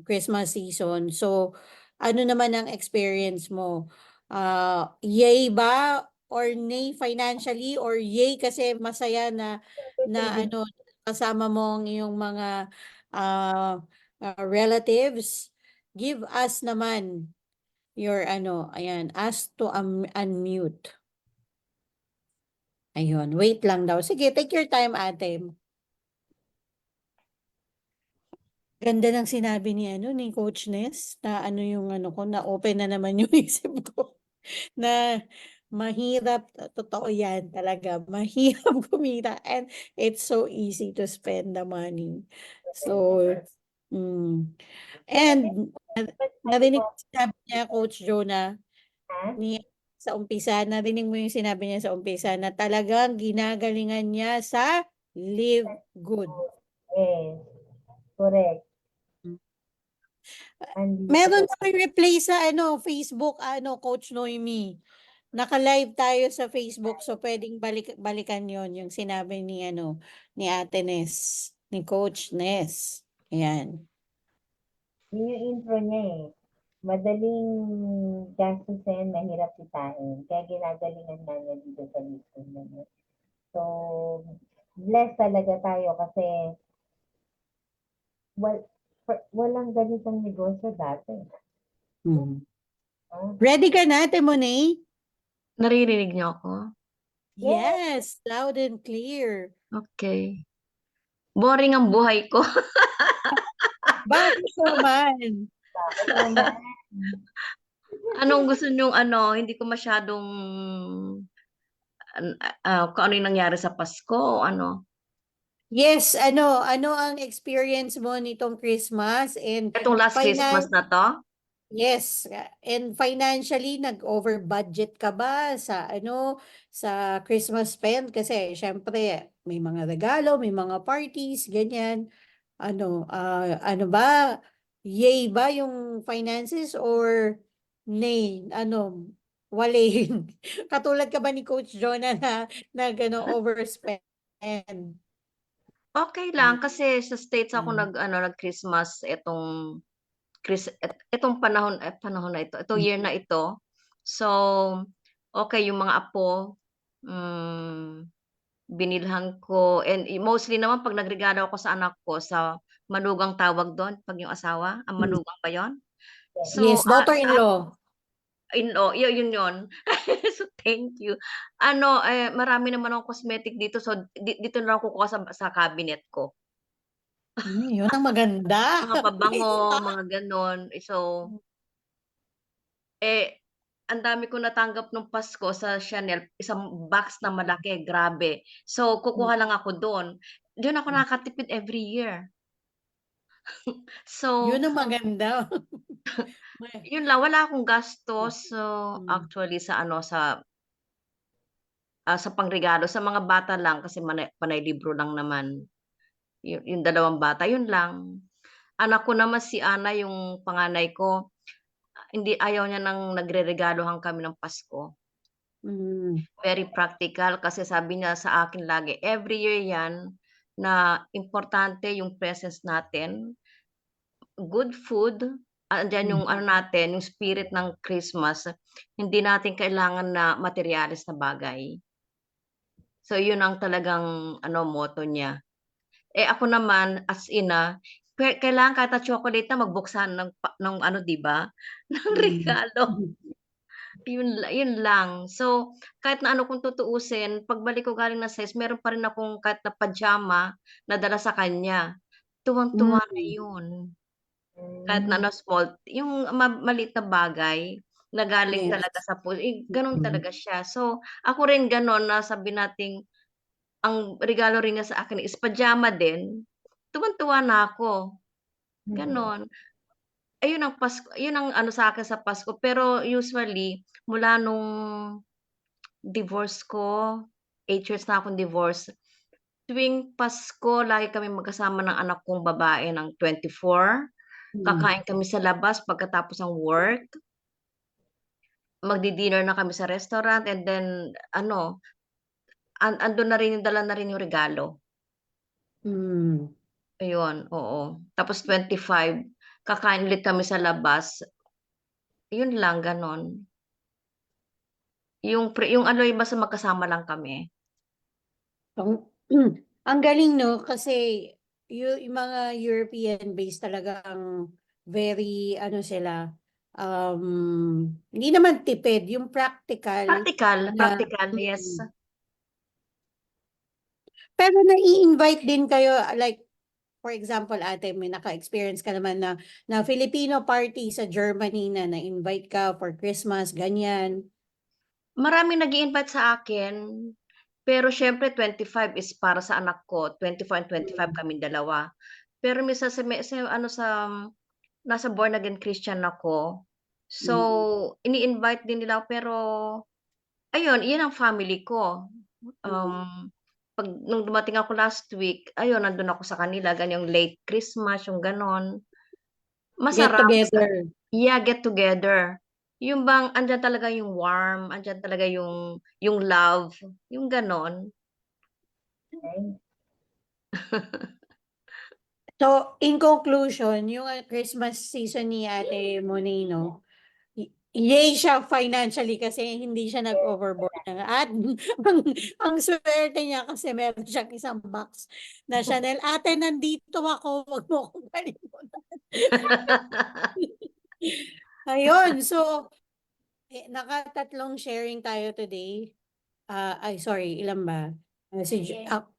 Christmas season. So, ano naman ang experience mo? Yay ba or nay financially or yay kasi masaya na kasama mo ang iyong mga uh, relatives? Give us naman your ano, ayan, ask to unmute. Ayun, wait lang daw. Sige, take your time, ate. Ganda ng sinabi ni ano ni Coach Ness na ano yung ano ko na open na naman yung isip ko na mahirap, totoo yan talaga, mahirap kumita and it's so easy to spend the money. So, and narinig ko sinabi niya Coach Jonah Ha? ni sa umpisa, narinig mo yung sinabi niya sa umpisa na talagang ginagalingan niya sa live good. Yes. Correct. Meron kami replay sa ano, Facebook, ano, Coach Noemi. Naka-live tayo sa Facebook, so pwedeng balikan yon yung sinabi ni ano, ni Ate Ness, ni Coach Ness. Ayan. Yun yung intro niya eh. Madaling gastusin, mahirap kitain. Kaya ginagalingan na niya dito sa listen na niya. So, blessed talaga tayo kasi walang ganitong negosyo dati. Ah, Ready ka na, Ate Monet? Naririnig niyo ako? Yes, loud and clear. Okay. Boring ang buhay ko. Bakit naman? bakit naman? Anong gusto niyong ano, hindi ko masyadong kung ano yung nangyari sa Pasko o ano. Yes, ano ang experience mo nitong Christmas and Itong last Christmas na to? yes, and financially nag-over budget ka ba sa ano sa Christmas spend kasi syempre may mga regalo, may mga parties, ganyan. Ano ba? Yay ba yung finances or nay, walain? Katulad ka ba ni Coach Jonah na overspend? Okay lang kasi sa States ako nag-Christmas itong panahon na ito, itong year na ito. So, okay yung mga apo, binilhan ko and mostly naman 'pag nagregalo ako sa anak ko sa manugang tawag do'n 'pag yung asawa, ang manugang ba 'yun? So, Yes, daughter-in-law. in-law, yun. So, thank you. Ano, marami naman akong cosmetic dito so dito na lang kukuha sa cabinet ko. Yun ang maganda. Mga pabango, mga gano'n. So, ang dami kong natanggap nung Pasko sa Chanel, isang box na malaki, grabe. So, kukuha lang ako do'n. Do'n ako nakakatipid every year. So, Yun ang maganda. yun lang, wala akong gastos. So, Mm. actually sa pangregalo sa mga bata lang kasi panay libro lang naman. Yung dalawang bata, yun lang. Anak ko naman si Ana, yung panganay ko, hindi ayaw niya ng nagreregalohan kami ng Pasko. Very practical kasi sabi niya sa akin lagi, every year 'yan na importante yung presence natin, good food, andiyan yung ano natin, yung spirit ng Christmas, hindi natin kailangan na materyales na bagay. So yun ang talagang ano, motto niya. Ako naman as ina, kailangan kahit na chocolate na magbuksan ng ano 'di ba, ng regalo. Yun lang. So, kahit na ano kung tutuusin, pagbalik ko galing ng SES meron pa rin akong kahit na pajama na dala sa kanya. Tuwang-tuwa na yun. Kahit na ano small, yung maliit na bagay na galing Yes. talaga sa gano'n talaga siya. So, ako rin gano'n na sabi nating ang regalo rin niya sa akin is pajama din, tuwang-tuwa na ako, gano'n. Ayun ang yun ang ano sa akin sa Pasko, pero usually mula nung divorce ko, 8 years na akong divorce, tuwing Pasko lagi kaming magkasama ng anak kong babae ng 24, kakain kami sa labas pagkatapos ng work, magdi-dinner na kami sa restaurant and then ano, andun na rin dala na rin yung regalo. Ayun, oo. Tapos 25, kakain ulit kami sa labas, yun lang gano'n. Yung ano, yung basta magkasama lang kami. Ang galing 'no, kasi yung mga European based talagang very ano sila, hindi naman tipid, yung practical Practical, na practical, yes. pero nai-invite din kayo like for example, ate, may naka-experience ka naman na Filipino party sa Germany na na-invite ka for Christmas, ganyan. Maraming nag-i-invite sa akin, pero syempre 25 is para sa anak ko, 24 and 25 kaming dalawa. Pero minsan nasa born again Christian ako. So, ini-invite din nila ako, pero ayun, iyon ang family ko. Nung dumating ako last week, ayun, nandun ako sa kanila, ganyang late Christmas, yung ganon. Get Masarap. together. Yeah, get together. Yung bang andyan talaga yung warm, andyan talaga yung love, yung ganon. Okay. So, in conclusion, yung Christmas season ni Ate Monino, yay siya financially kasi hindi siya nag-overboard. At ang swerte niya kasi meron siyang isang box na Chanel. Ate, nandito ako. Wag mo akong kalimutan. Ayun, so, nakatatlong sharing tayo today. Sorry, ilan ba?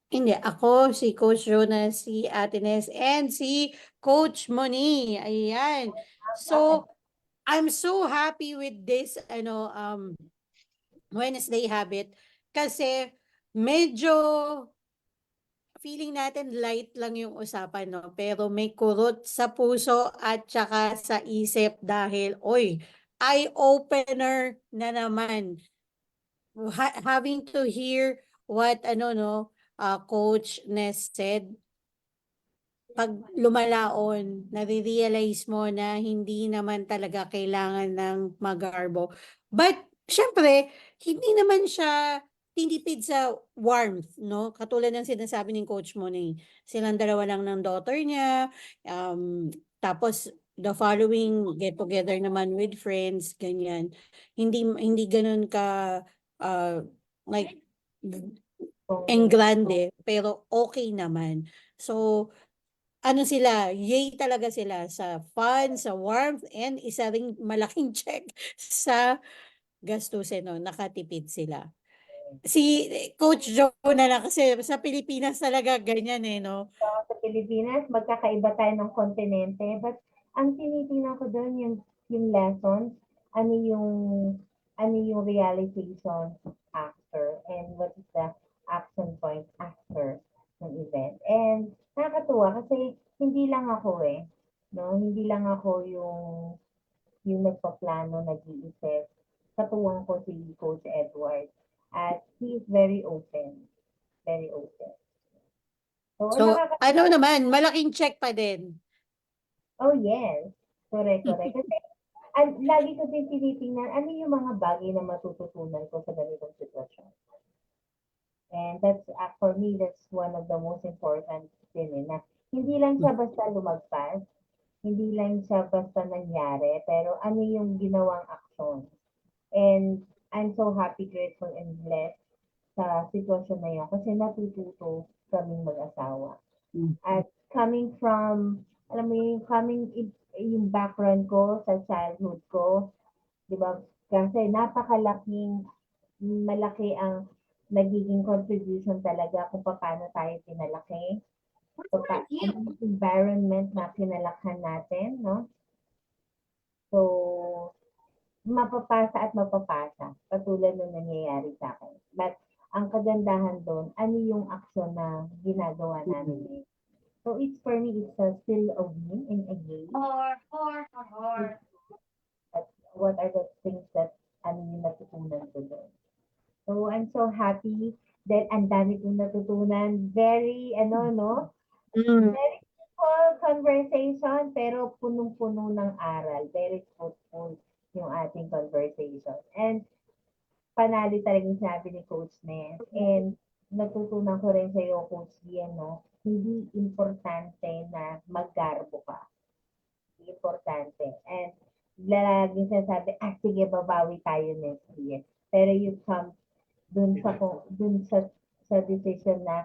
Hindi, ako, si Coach Jonas, si Ate Nes, and si Coach Moni. Ayan. So, I'm so happy with this, Wednesday habit kasi medyo feeling natin light lang yung usapan, no? Pero may kurot sa puso at saka sa isip dahil, eye-opener na naman. Having to hear what, Coach Ness said, pag lumalaon, nare-realize mo na hindi naman talaga kailangan ng magarbo. But, syempre, hindi naman siya tinipid sa warmth, no? Katulad ng sinasabi ng coach mo silang dalawa lang ng daughter niya, tapos the following get together naman with friends, ganyan. Hindi ganun ka like engrande, pero okay naman. So, yay talaga sila sa fun, sa warmth, and isa ring malaking check sa gastusin, no? Nakatipid sila. Si Coach Joe na lang kasi sa Pilipinas talaga ganyan no? Sa Pilipinas, magkakaiba tayo ng kontinente. But ang tinitingnan ko doon yung lessons, ano yung realization after, and what is the action point after ng event. And nakakatuwa kasi hindi lang ako no? Hindi lang ako yung nagpaplano, nag-iisip. Katuwang ko si Coach Edward. At he is very open. Very open. So, naman, malaking check pa din. Oh, yes. Correct. Kasi lagi ko din tinitingnan ano yung mga bagay na matututunan ko sa ganitong sitwasyon. And that's, for me, that's one of the most important din na hindi lang siya basta lumagpas, hindi lang siya basta nangyari, pero ano yung ginawang aksyon. And I'm so happy, grateful, and blessed sa sitwasyon na yun kasi natututo kaming mag-asawa. At coming from, alam mo yung background ko sa childhood ko, di ba? Kasi malaki ang nagiging contribution talaga kung paano tayo pinalaki. Yung environment na pinalakhan natin, no? So, mapapasa at mapapasa. Katulad nung nangyayari sa akin. But, ang kagandahan doon, ano yung aksyon na ginagawa namin. So, for me, it's still a win and a gain. But what are the things that yung natutunan ko doon? So, I'm so happy that ang dami kong natutunan. Very, very simple conversation, pero punong-puno ng aral. Very fruitful yung ating conversation. And panali talagang sabi ni Coach Ness. And natutunan ko rin sa iyo, Coach Ian, hindi importante na maggarbo ka. Hindi importante. And laging sinasabi, sige, babawi tayo next year. Pero you come dun sa decision na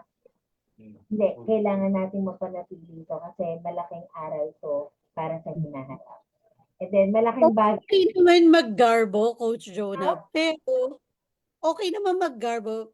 hindi, kailangan natin mapanatili ito kasi malaking aral to para sa hinaharap. And then, malaking bag. Okay naman mag-garbo, Coach Jonah, pero okay naman mag-garbo,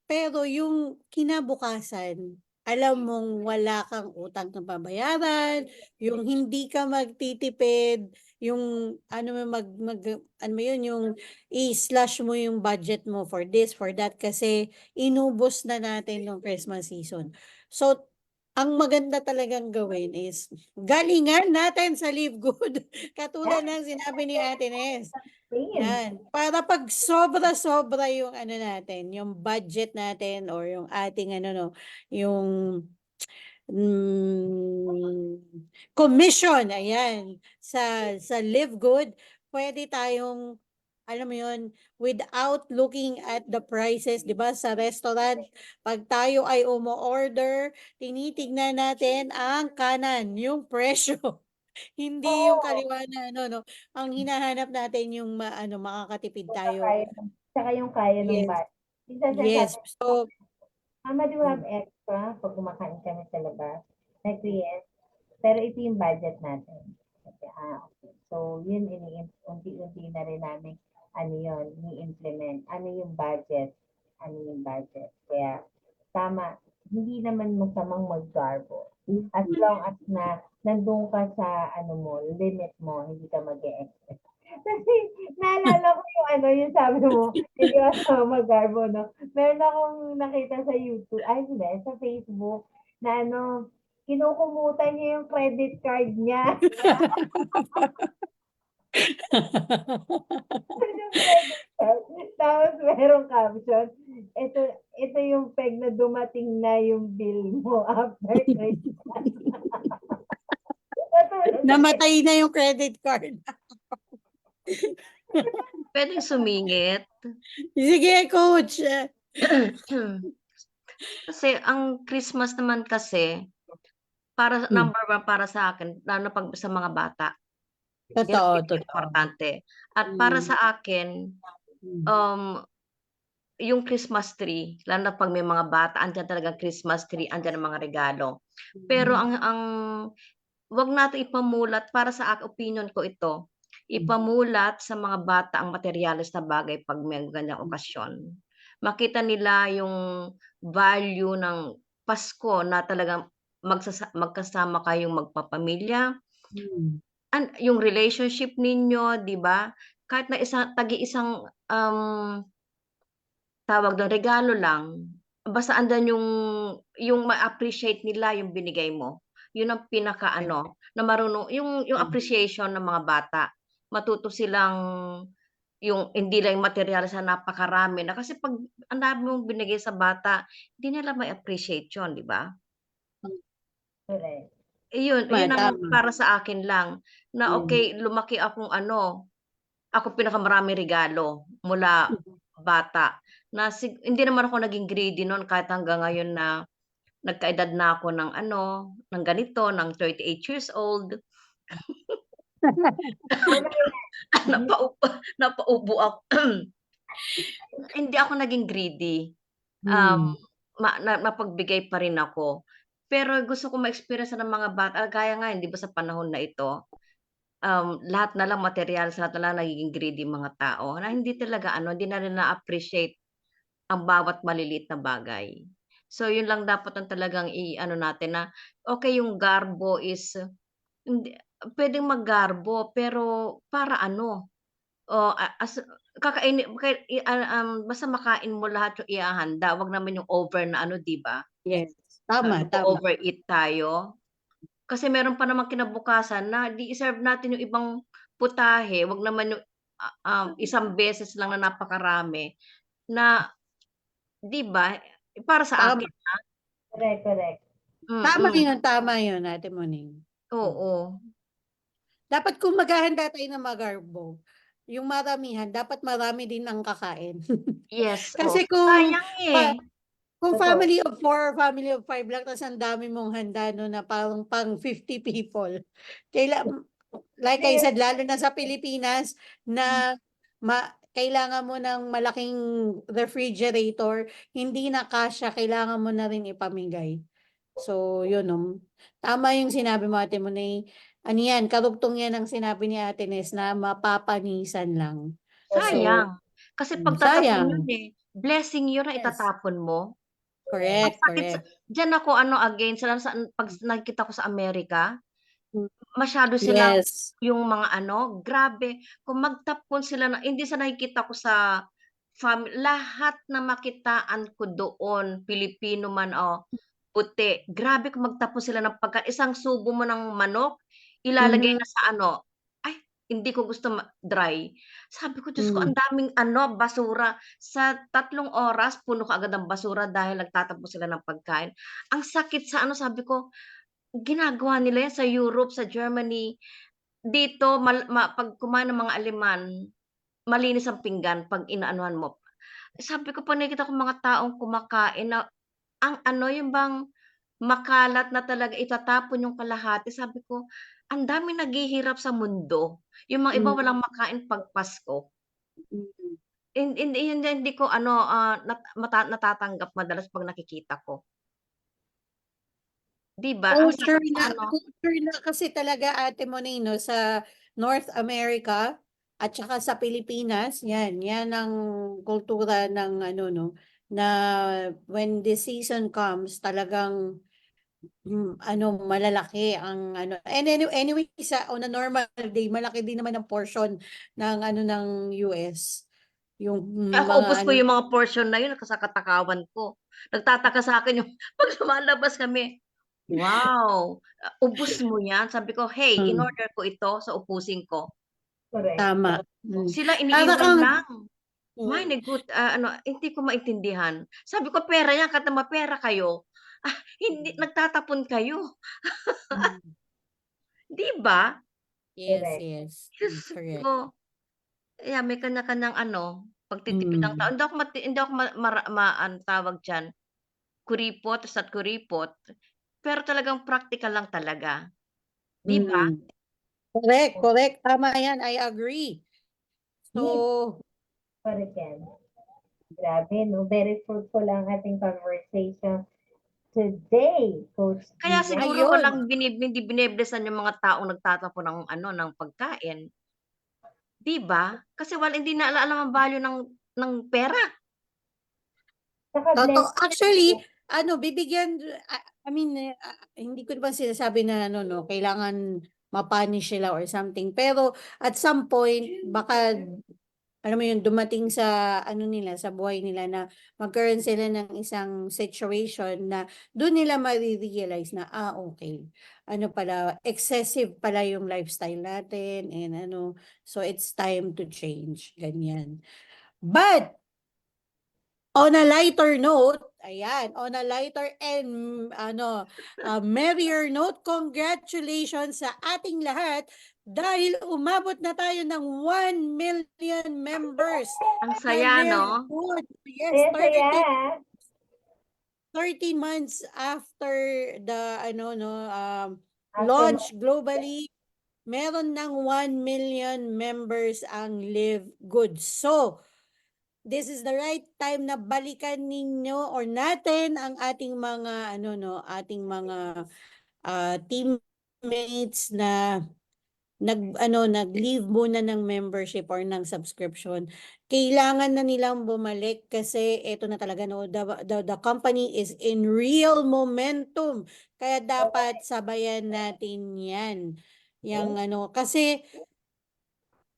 pero yung kinabukasan, alam mong wala kang utang na babayaran, yung hindi ka magtitipid, yung ano mo ano mo yun, yung i-slash mo yung budget mo for this, for that, kasi inubos na natin yung Christmas season. So, ang maganda talagang gawin is galingan natin sa Live Good. Katulad ng sinabi ni Ate Nes. Yan. Para pag sobra-sobra yung ano natin, yung budget natin or yung ating ano no, yung commission, ayan, sa Live Good, pwede tayong alam mo yun, without looking at the prices, 'di ba, sa restaurant, pag tayo ay umo-order, tinitignan natin ang kanan, yung presyo. Hindi yung Oo, kaliwa na ano 'no, ang hinahanap natin yung makakatipid tayo. kaya, tsaka yung kaya ng Yes, bata. Minsan yes. sinasabi, So, Mama, do you have extra pag kumakain kami sa labas? Like, yes. Pero ito yung budget natin. Sabi, okay. So, yun, unti-unti na rin namin, ano yun, ni-implement. Ano yung budget? Ano yung budget? Kaya, tama, hindi naman masamang mag-garbo. As long as na nandun ka sa, ano mo, limit mo, hindi ka mag-e-expect. Kasi, naalala ko yung ano, yung sabi mo, hindi ka mag-garbo, no? Meron akong nakita sa YouTube, ay hindi, sa Facebook, na ano, kinukumutan niya yung credit card niya. Yung credit card. Tapos merong caption, ito yung peg na dumating na yung bill mo after credit card. namatay na yung credit card. Pwedeng sumingit. Sige, coach. Kasi ang Christmas naman kasi, para number 1 para sa akin, lalo na 'pag sa mga bata. Yan ang Totoo, totoo. pinakaimportante. At para sa akin, Mm. yung Christmas tree, lalo na 'pag may mga bata, andiyan talagang Christmas tree, andiyan ang mga regalo. Pero ang 'wag nating ipamulat, para sa opinion ko ito, ipamulat sa mga bata ang materyales na bagay 'pag may ganyang okasyon. Makita nila yung value ng Pasko na talagang magkasama kayong magpapamilya, yung relationship ninyo, 'di ba? Kahit na tagi-isang, tawag dun, regalo lang, basta andan yung ma-appreciate nila yung binigay mo. Yun ang pinakaano, na marunong yung appreciation ng mga bata. Matuto silang yung hindi lang yung materyales na napakarami na, kasi 'pag ang dami mong binigay sa bata, hindi nila ma-appreciate yun, 'di ba? Correct. Iyon, Tama, yun ang tama. para sa akin lang, na okay, lumaki akong ano, ako pinakamaraming regalo mula bata, na hindi naman ako naging greedy nun, kahit hanggang ngayon na nagkaedad na ako ng ano, ng ganito, ng 38 years old, Tama yan. napaubo ako. Hindi ako naging greedy, um, napagbigay pa rin ako. Pero gusto ko ma-experience ng mga bata, gaya nga 'di ba sa panahon na ito, lahat na lang materyales, lahat na lang nagiging greedy mga tao, na hindi talaga ano, hindi na rin na-appreciate ang bawat maliliit na bagay. So yun lang dapat ang talagang i-ano natin, na okey yung garbo is hindi, puwedeng maggarbo pero para ano, as kakainin basta makain mo lahat yung ihahanda, wag naman yung over na ano, 'di ba? Yes. Tama, tama. Nag-o-overeat tayo. Kasi meron pa namang kinabukasan na i-serve natin yung ibang putahe, wag naman yung, isang beses lang na napakarami na, 'di ba, para sa Tama. akin, Correct, correct. Tama yun, Ate Moning. oo. Dapat kung maghahanda tayo ng magarbo, yung maramihan, dapat marami din ang kakain. Yes, oo. Kasi kung Sayang, eh. kung Totoo. family of 4 or family of 5 lang, tas ang dami mong handa no na parang pang 50 people. Like I said, lalo na sa Pilipinas na kailangan mo ng malaking refrigerator, hindi na kasya, kailangan mo na rin ipamigay. So, yun, tama yung sinabi mo, Ate Monay. Ano yan, karugtong yan ang sinabi ni Ate Nes na mapapanisan lang. Correct. So, Sayang. Kasi pagtatapon yun sayang. blessing yun na Yes. itatapon mo. Ang Correct, sakit correct. diyan ako against lalo sa 'pag nakikita ko sa Amerika, Mm. masyado silang Yes. yung mga grabe kung magtapon sila hindi sa nakikita ko sa lahat na makitaan ko doon, Pilipino man o puti, grabe kung magtapon sila ng isang subo mo ng manok, ilalagay Mhm. na sa ay hindi ko gusto dry. Sabi ko, Diyos ko Mm. ang daming basura. Sa 3 oras puno kaagad ang basura dahil nagtatapon sila ng pagkain. Ang sakit sa sabi ko, ginagawa nila yan sa Europe, sa Germany. Dito 'pag kumain ng mga Aleman, malinis ang pinggan 'pag inaanuhan mo. Sabi ko 'pag nakikita ko mga taong kumakain na ang yung bang makalat na talaga itatapon yung kalahati, sabi ko, ang daming naghihirap sa mundo. Yung mga iba Mm. walang makain 'pag Pasko. Mm. Hindi ko natatanggap madalas 'pag nakikita ko. 'Di ba ang sakit sa Culture na kasi talaga, Ate Monay, sa North America at saka sa Pilipinas, yan ang kultura ng na when the season comes, talagang malalaki ang and anyway on a normal day, malaki din naman ang portion ng ng US. Yung Ako ubos mga ko yung mga portion na yun sa katakawan ko. Nagtataka sa'kin yung 'pag lumalabas kami, "Wow, ubos mo yan?" Sabi ko, "Hey, in-order ko ito sa ubusin ko." Correct. tama. Sila Para iniiwan kang lang. My mm, good hindi ko maintindihan. Sabi ko, "Pera yan, kahit na mapera kayo, hindi nagtatapon kayo." mm. 'Di ba? Yes, Correct. yes. Diyos Correct. ko. Kaya may kanya-kanyang pagtitipid ng tao. Mm. Hindi ako anong tawag diyan, kuripot at kuripot, pero talagang practical lang talaga, 'di ba? Mm. Correct, correct. Tama yan. I agree. Need. So, Correct yan. Grabe, no? Very fruitful ang ating conversation today, Coach Kaya Gia. siguro ayun. hindi bineblessan yung mga taong nagtatapon ng pagkain, 'di ba? Kasi hindi na alam ang value ng pera. Saka bless. Actually, bibigyan, I mean, hindi ko naman sinasabi na, kailangan ma-punish sila or something. Pero, at some point, baka, alam mo yun, dumating sa, nila, sa buhay nila na magkaroon sila ng isang situation na doon nila ma-realize na, okay. Pala, excessive pala yung lifestyle natin and so it's time to change. Ganyan. But, on a lighter note, on a lighter and merrier note, congratulations sa ating lahat dahil umabot na tayo ng 1 million members Ang na saya, Live 'no? Good. Yes, Saya. 13 months after the After launch globally, meron ng 1 million members ang Live Good. So, this is the right time na balikan ninyo or natin ang ating mga ating mga teammates na nag-leave muna ng membership or ng subscription. Kailangan na nilang bumalik kasi ito na talaga the company is in real momentum. Kaya dapat sabayan natin 'yan. Yang kasi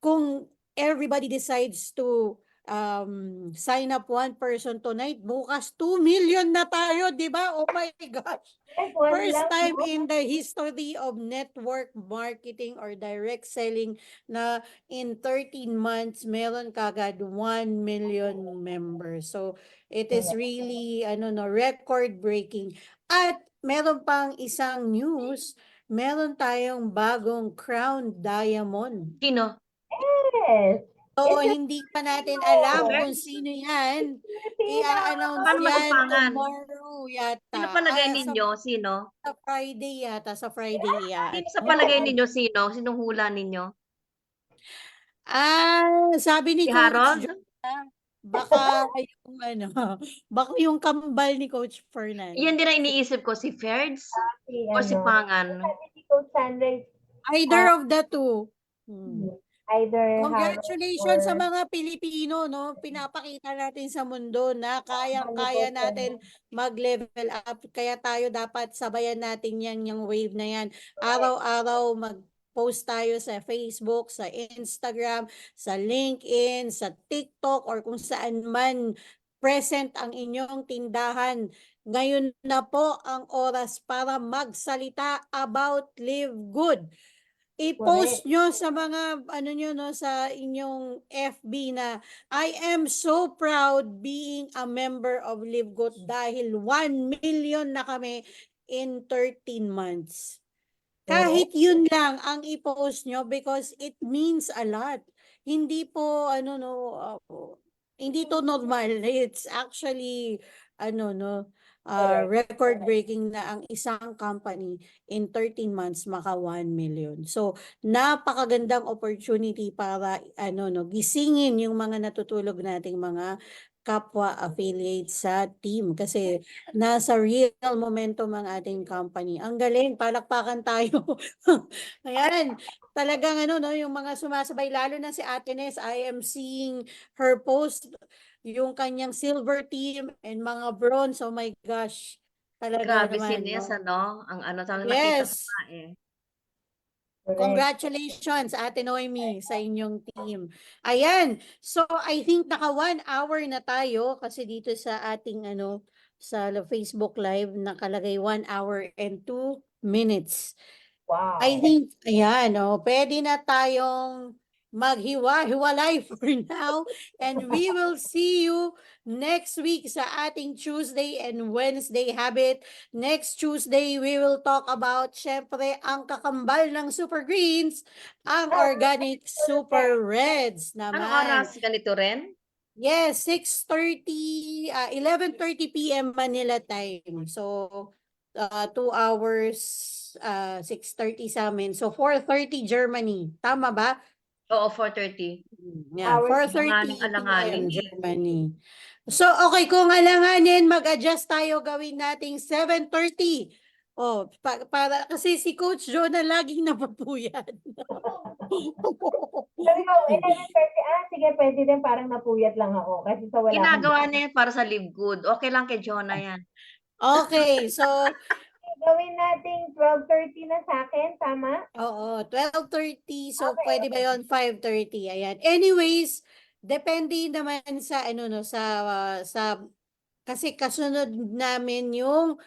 kung everybody decides to sign up one person tonight, bukas 2 million na tayo, di ba? Oh my gosh. yes, one First lang time po. in the history of network marketing or direct selling na in 13 months, meron kagad 1 million members. So, it is really, record-breaking. At meron pang isang news, meron tayong bagong Crown Diamond. Sino? Yes. So, It's a hindi pa natin alam Sure? kung sino yan. Filipino. I-announce Paano yan matipangan? tomorrow Sino yata. palagay ninyo? Sino? Sa Friday yata. Sa Friday Sino yata. sa palagay ninyo sino? Sinong hula ninyo? Sabi ni Si Coach Harold? Joanna. Baka yung ano, baka yung kambal ni Coach Fernan. Yun din ang iniisip ko, si Ferds Si o si ano, Pangan? sabi ni Coach Sunrise, Either of the two. Hmm. either Harold Congratulations sa or mga Pilipino, no? Pinapakita natin sa mundo na kayang-kaya natin mag-level up. Kaya tayo dapat sabayan natin yung wave na yan. Araw-araw mag-post tayo sa Facebook, sa Instagram, sa LinkedIn, sa TikTok, or kung saan man present ang inyong tindahan. Ngayon na po ang oras para magsalita about Live Good. I-post nyo sa mga ano nyo no sa inyong FB na I am so proud being a member of Live Good dahil 1 million na kami in 13 months. Kahit yun lang ang i-post nyo because it means a lot. Hindi po ano no hindi to normal. It's actually ano no record breaking na ang isang company in 13 months maka 1 million. So napakagandang opportunity para ano no gisingin yung mga natutulog nating mga kapwa affiliates sa team kasi nasa real momentum ang ating company. Ang galing, palakpakan tayo. Ayan, talagang ano no, yung mga sumasabay lalo na si Ate Nes, I am seeing her post yung kanyang silver team and mga bronze. Oh my gosh. Talaga Grabe si naman, Nes, no? ano? Ang ano, nakita ko Yes. nga eh. Congratulations, Ate Noemi, sa inyong team. Ayan. So, I think naka 1 hour na tayo kasi dito sa ating ano, sa Facebook Live nakalagay 1 hour and 2 minutes. I wow. think, ayan, pwede na tayong maghiwa-hiwalay for now. And we will see you next week sa ating Tuesday and Wednesday habit. Next Tuesday, we will talk about, syempre, ang kakambal ng Super Greens, ang Organic Super Reds Anong naman. oras? Ganito rin? Yes, 6:30, 11:30 p.m. Manila time. So, 2 hours, 6:30 sa amin. So, 4:30 Germany. Tama ba? Oo, 4:30. Yeah, Hours. 4:30 Alanganin p.m. eh. Germany. So, okay, kung alanganin, mag-adjust tayo, gawin nating 7:30. Oh, para kasi si Coach Jonah laging napapuyat. Sabi ko, 11:30, sige, pwede din, parang napuyat lang ako kasi sa wala akong Ginagawa niya yan para sa Live Good. Okay lang kay Jonah yan. Okay, so gawin nating 12:30 na sa akin, tama? oo, 12:30. So, Okay, pwede ba yun? 5:30. Ayan. Anyways, depende naman sa, ano, no, kasi kasunod namin yung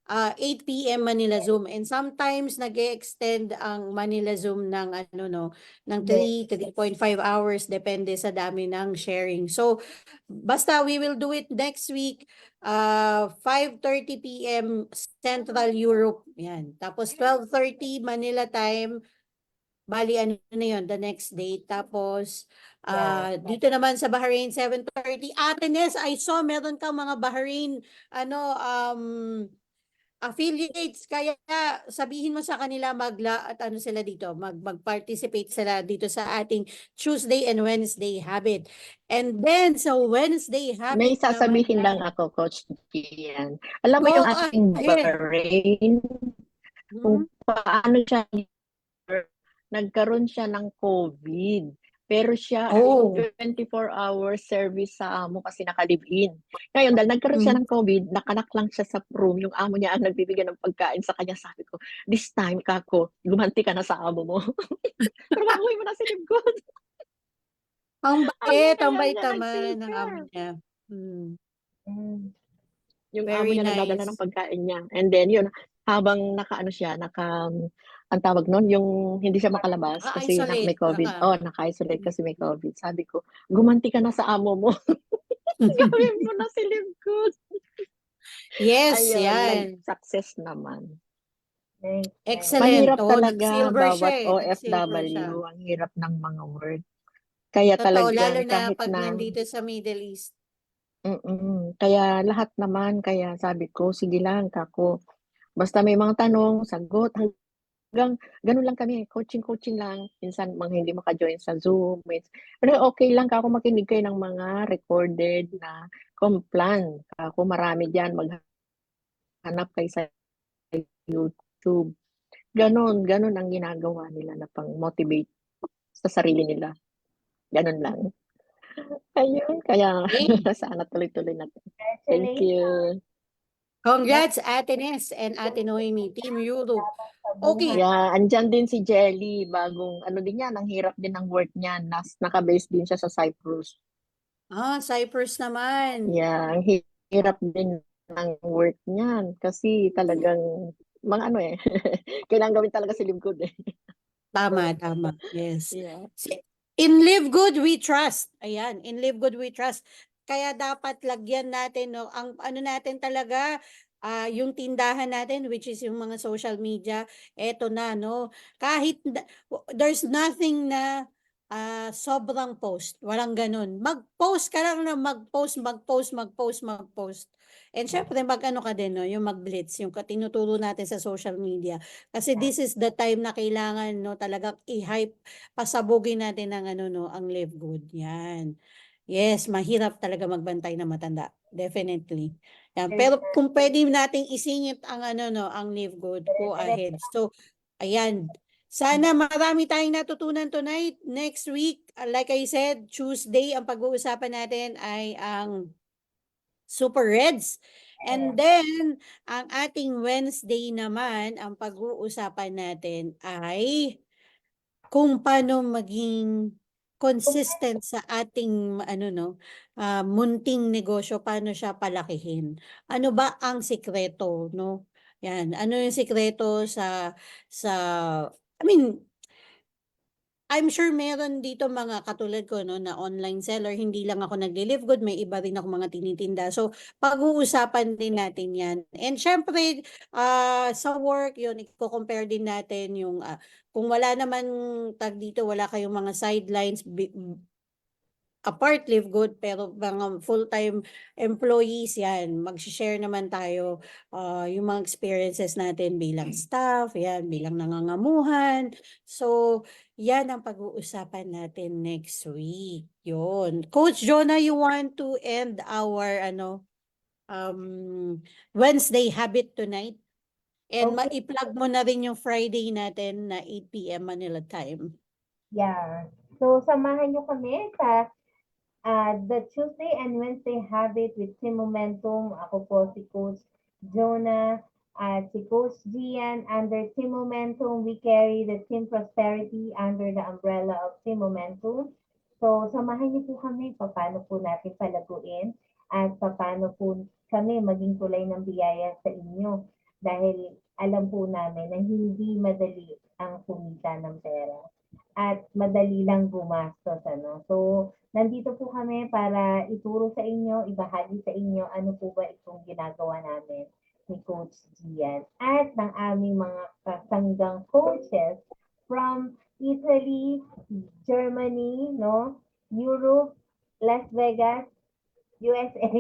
8 p.m. Manila Zoom. And sometimes, nag-extend ang Manila Zoom ng, ano, no, ng 3.5 hours. Depende sa dami ng sharing. So, basta we will do it next week. 5:30 p.m. Central Europe. Yan. Tapos 12:30 Manila time. Bali, ano na yun, the next day. Tapos, dito naman sa Bahrain, 7:30. Ate Nes, I saw meron kang mga Bahrain, affiliates. Kaya sabihin mo sa kanila at ano sila dito, mag-participate sila dito sa ating Tuesday and Wednesday habit. And then, sa Wednesday May habit sasabihin lang naman, ako, Coach Gian. Alam mo go yung ating ahead. Bahrain, kung Mhm. paano siya nagkaroon siya ng COVID. Pero siya ay Oh. 24 hours service sa amo kasi naka-live-in. Ngayon, dahil nagkaroon siya ng COVID, nakanak lang siya sa room. Yung amo niya ang nagbibigay ng pagkain sa kanya. Sabi ko, this time, kako, gumanti ka na sa amo mo. Trabahuin mo na si Live Good. Ang bait Kaya naman siya ng nag-silver. amo niya. Yung amo Very niya nagdadala nice. ng pagkain niya. And then, yun, habang nakaano siya, ang tawag nun, yung hindi siya makalabas kasi may Naka-isolate. COVID. Oh, naka-isolate kasi may COVID. Sabi ko, gumanti ka na sa amo mo. Gawin mo na si Live Good. Yes, Ayun, yan. nag-success naman. Nice. Excellent. Mahirap talaga Nag-silver siya bawat Nag-silver siya. OFW. Ang hirap ng mga word. Kaya Totoo, lalo talagang na kahit pag na, nandito sa Middle East. kaya lahat naman, kaya sabi ko, sige lang, kako. Basta may mga tanong, sagot, ganun lang kami, coaching lang. Minsan mga hindi maka-join sa Zoom, pero okay lang kako makinig kayo ng mga recorded na komplan. Kako marami diyan, maghanap kayo sa YouTube. Gano'n ang ginagawa nila na pang-motivate sa sarili nila, gano'n lang. Ayun, kaya Okay. sana tuloy-tuloy natin. Thank you. Congrats, Ate Nes and Ate Noemi, Team Europe. Sa buhay. Okay. Yeah, andiyan din si Jelly, bagong ano din yan, ang hirap din ng work niya, naka-base din siya sa Cyprus. Cyprus naman. Yeah, ang hirap din ng work niyan kasi talagang mga ano eh, kailangan gawin talaga si lingkod eh. Tama, yes. Yeah. In Live Good We Trust. Ayan, in Live Good We Trust. Kaya dapat lagyan natin, no, ang ano natin talaga, yung tindahan natin, which is yung mga social media, eto na, no. Kahit, there's nothing na sobrang post. Walang ganun. Mag-post ka lang na mag-post. And syempre, mag-ano ka din, no, yung mag-blitz, yung tinuturo natin sa social media. Kasi this is the time na kailangan, no, talagang i-hype, pasabugin natin ang ano, no, ang Live Good. Yan. Yes, mahirap talaga magbantay na matanda. Definitely. Yan. Pero kung pwede nating isingit ang ano, no, ang Live Good, go ahead. So, ayan. Sana marami tayong natutunan tonight. Next week, like I said, Tuesday, ang pag-uusapan natin ay ang Super Reds. And then, ang ating Wednesday naman, ang pag-uusapan natin ay kung paano maging consistent sa ating ano no, munting negosyo, paano siya palakihin. Ano ba ang sikreto, no? Yan, ano yung sikreto sa I mean, I'm sure meron dito mga katulad ko, no, na online seller, hindi lang ako nagli-live good, may iba rin ako mga tinitinda. So, pag-uusapan din natin 'yan. And syempre, sa work, 'yun, iko-compare din natin yung kung wala naman tag dito, wala kayong mga sidelines apart live good, pero mga full-time employees yan, mag-share naman tayo yung mga experiences natin bilang staff, yan, bilang nangangamuhan. So, yan ang pag-uusapan natin next week. Yun. Coach Jonah, you want to end our Wednesday habit tonight? And Okay. ma-plug mo na rin yung Friday natin na 8 p.m. Manila time. Yeah. So, samahan nyo kami sa the Tuesday and Wednesday Habit with Team Momentum. Ako po si Coach Jonah at si Coach Gian. Under Team Momentum, we carry the Team Prosperity under the umbrella of Team Momentum. So, samahan niyo po kami paano po natin palaguin at paano po kami maging tulay ng biyaya sa inyo. Dahil alam po namin na hindi madali ang kumita ng pera at madali lang gumastos. So, nandito po kami para ituro sa inyo, ibahagi sa inyo ano po ba itong ginagawa namin ni Coach Gian at ng aming mga kasanggang coaches from Italy, Germany, no, Europe, Las Vegas, USA,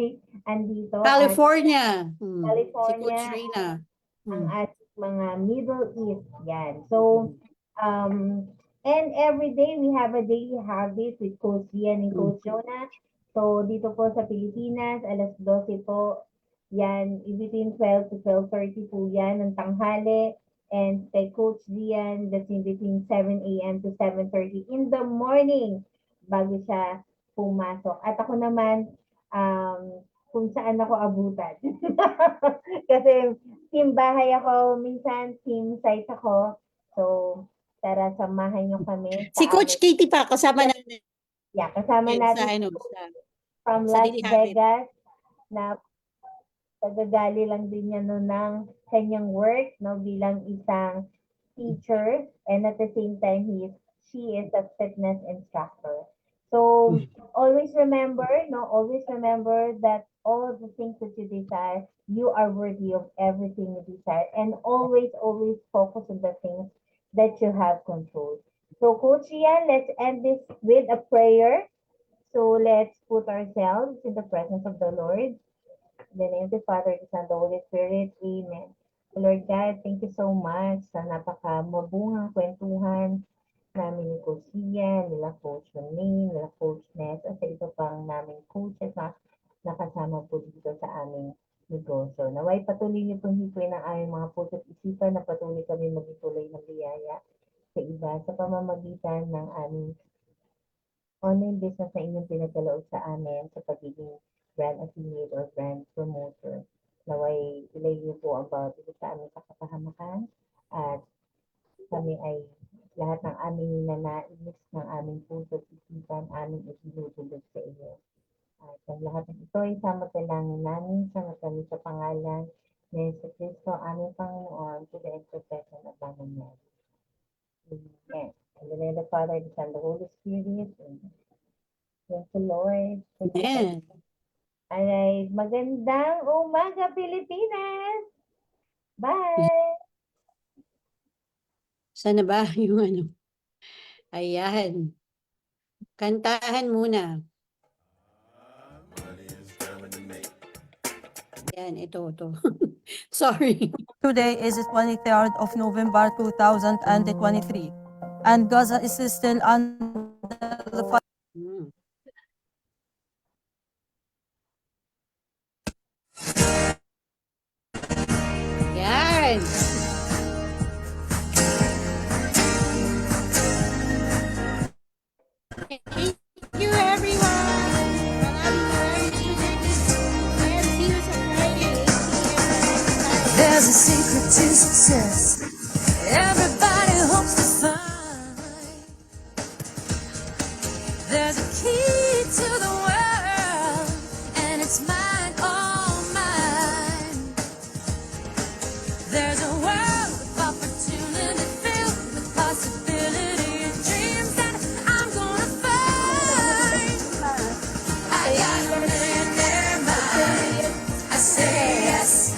andito California. at Si California, Coach Reina. ang ating mga Middle East. Yan. So, and every day we have a daily habit with Coach Ian and Coach Jonah. So, dito po sa Pilipinas, alas 12 po, yan, between 12 to 12:30 po yan ng tanghali. And kay Coach Ian, that's in between 7 a.m. to 7:30 in the morning bago siya pumasok. At ako naman, kung saan ako abutan. Kasi team bahay ako, minsan team site ako. So, tara, samahan niyo kami. Si Coach Katie pa, kasama natin. Yeah, kasama Sa, natin from sa Las Daily Habit. Vegas na pagagali lang din niya no ng kanyang work no bilang isang teacher, and at the same time she is a fitness instructor. So always remember that all of the things that you desire, you are worthy of everything you desire, and always focus on the things that you have control. So Coach Ian, let's end this with a prayer. So let's put ourselves in the presence of the Lord. In the name of the Father, the Son, the Holy Spirit. Amen. Lord God, thank you so much sa napaka-mabungang kwentuhan namin ni Coach Ian, nila Coach Maine, nila Coach Ness, at sa iba pang naming coaches na nakasama po dito sa aming negosyo. Naway patuloy niyo pong hikuin ang aming mga puso't isipan na patuloy kami magituloy ng biyaya sa iba sa pamamagitan ng aming online business na inyong pinagkaloob sa amin sa pagiging brand affiliate or brand promoter. Naway ilay niyo po ang bawat isa sa aming kakapahamakan at kami ay lahat ng aming ninanais ng aming puso at isipan aming isinutulog sa iyo. At ang lahat ng ito ay sama-talangin namin kami sa pangalan ni Yesu Cristo, aming Panginoon, to the intercession of Mama Mary. Amen. In the name of the Father, the Son, the Holy Spirit. Amen. Thank you, Lord. Thank you, Amen. Alright, magandang umaga, Pilipinas! Bye! Sana ba yung ano? Ayan. Kantahan muna. Yan, ito. Sorry. Today is the 23rd of November 2023, and Gaza is still under the fire. Hmm. Yan. Thank you, everyone. Maraming and see you sa Friday, 8 p.m. There's a secret to success. Everybody hopes to find. There's a key to the world, and it's mine, all mine. There's a world of opportunity filled with possibility and dreams that I'm gonna find. I got a millionaire mind. I say yes.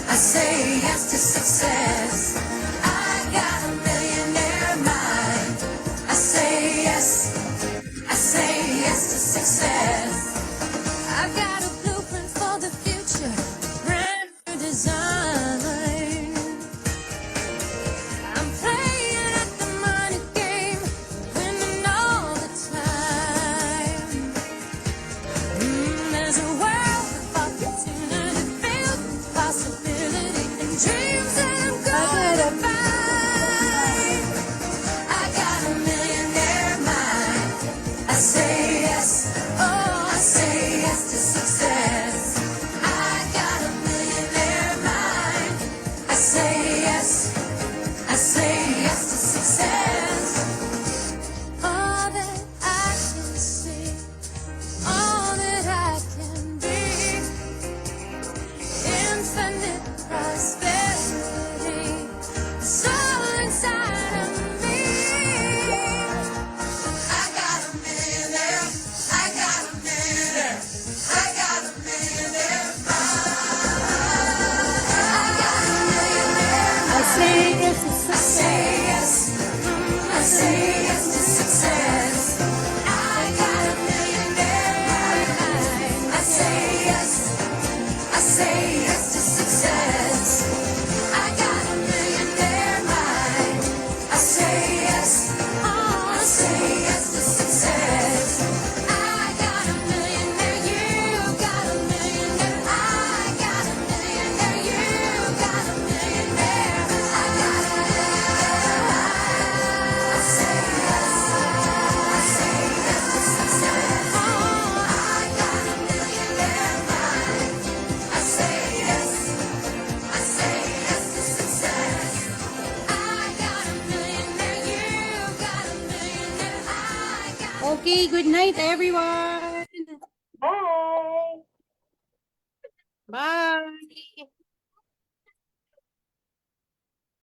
I say yes to success. I got a millionaire mind. I say yes. I say yes to success. I've got a blueprint for the future, brand new design. I'm playing at the money game, winning all the time. There's a world of opportunity filled with possibility and dreams that I'm gonna find. I got a millionaire mind. I say yes, oh, I say yes to success. I got a millionaire mind. I say yes to success. All that I can see, all that I can be, infinite prosperity, it's all inside of me. I got a millionaire, I got a millionaire, I got a millionaire mind. I got a millionaire I say yes to I say yes, I say yes to success. I got a millionaire mind. I say yes to success. I got a millionaire mind. I say yes, oh, I say yes to success. I got a millionaire, you got a millionaire. I got a millionaire, you got a millionaire. I got a I say yes to success. Oh, I got a millionaire mind. I say yes to success. I got a millionaire, you got a millionaire. I got Okay, good night, everyone. Bye! Bye.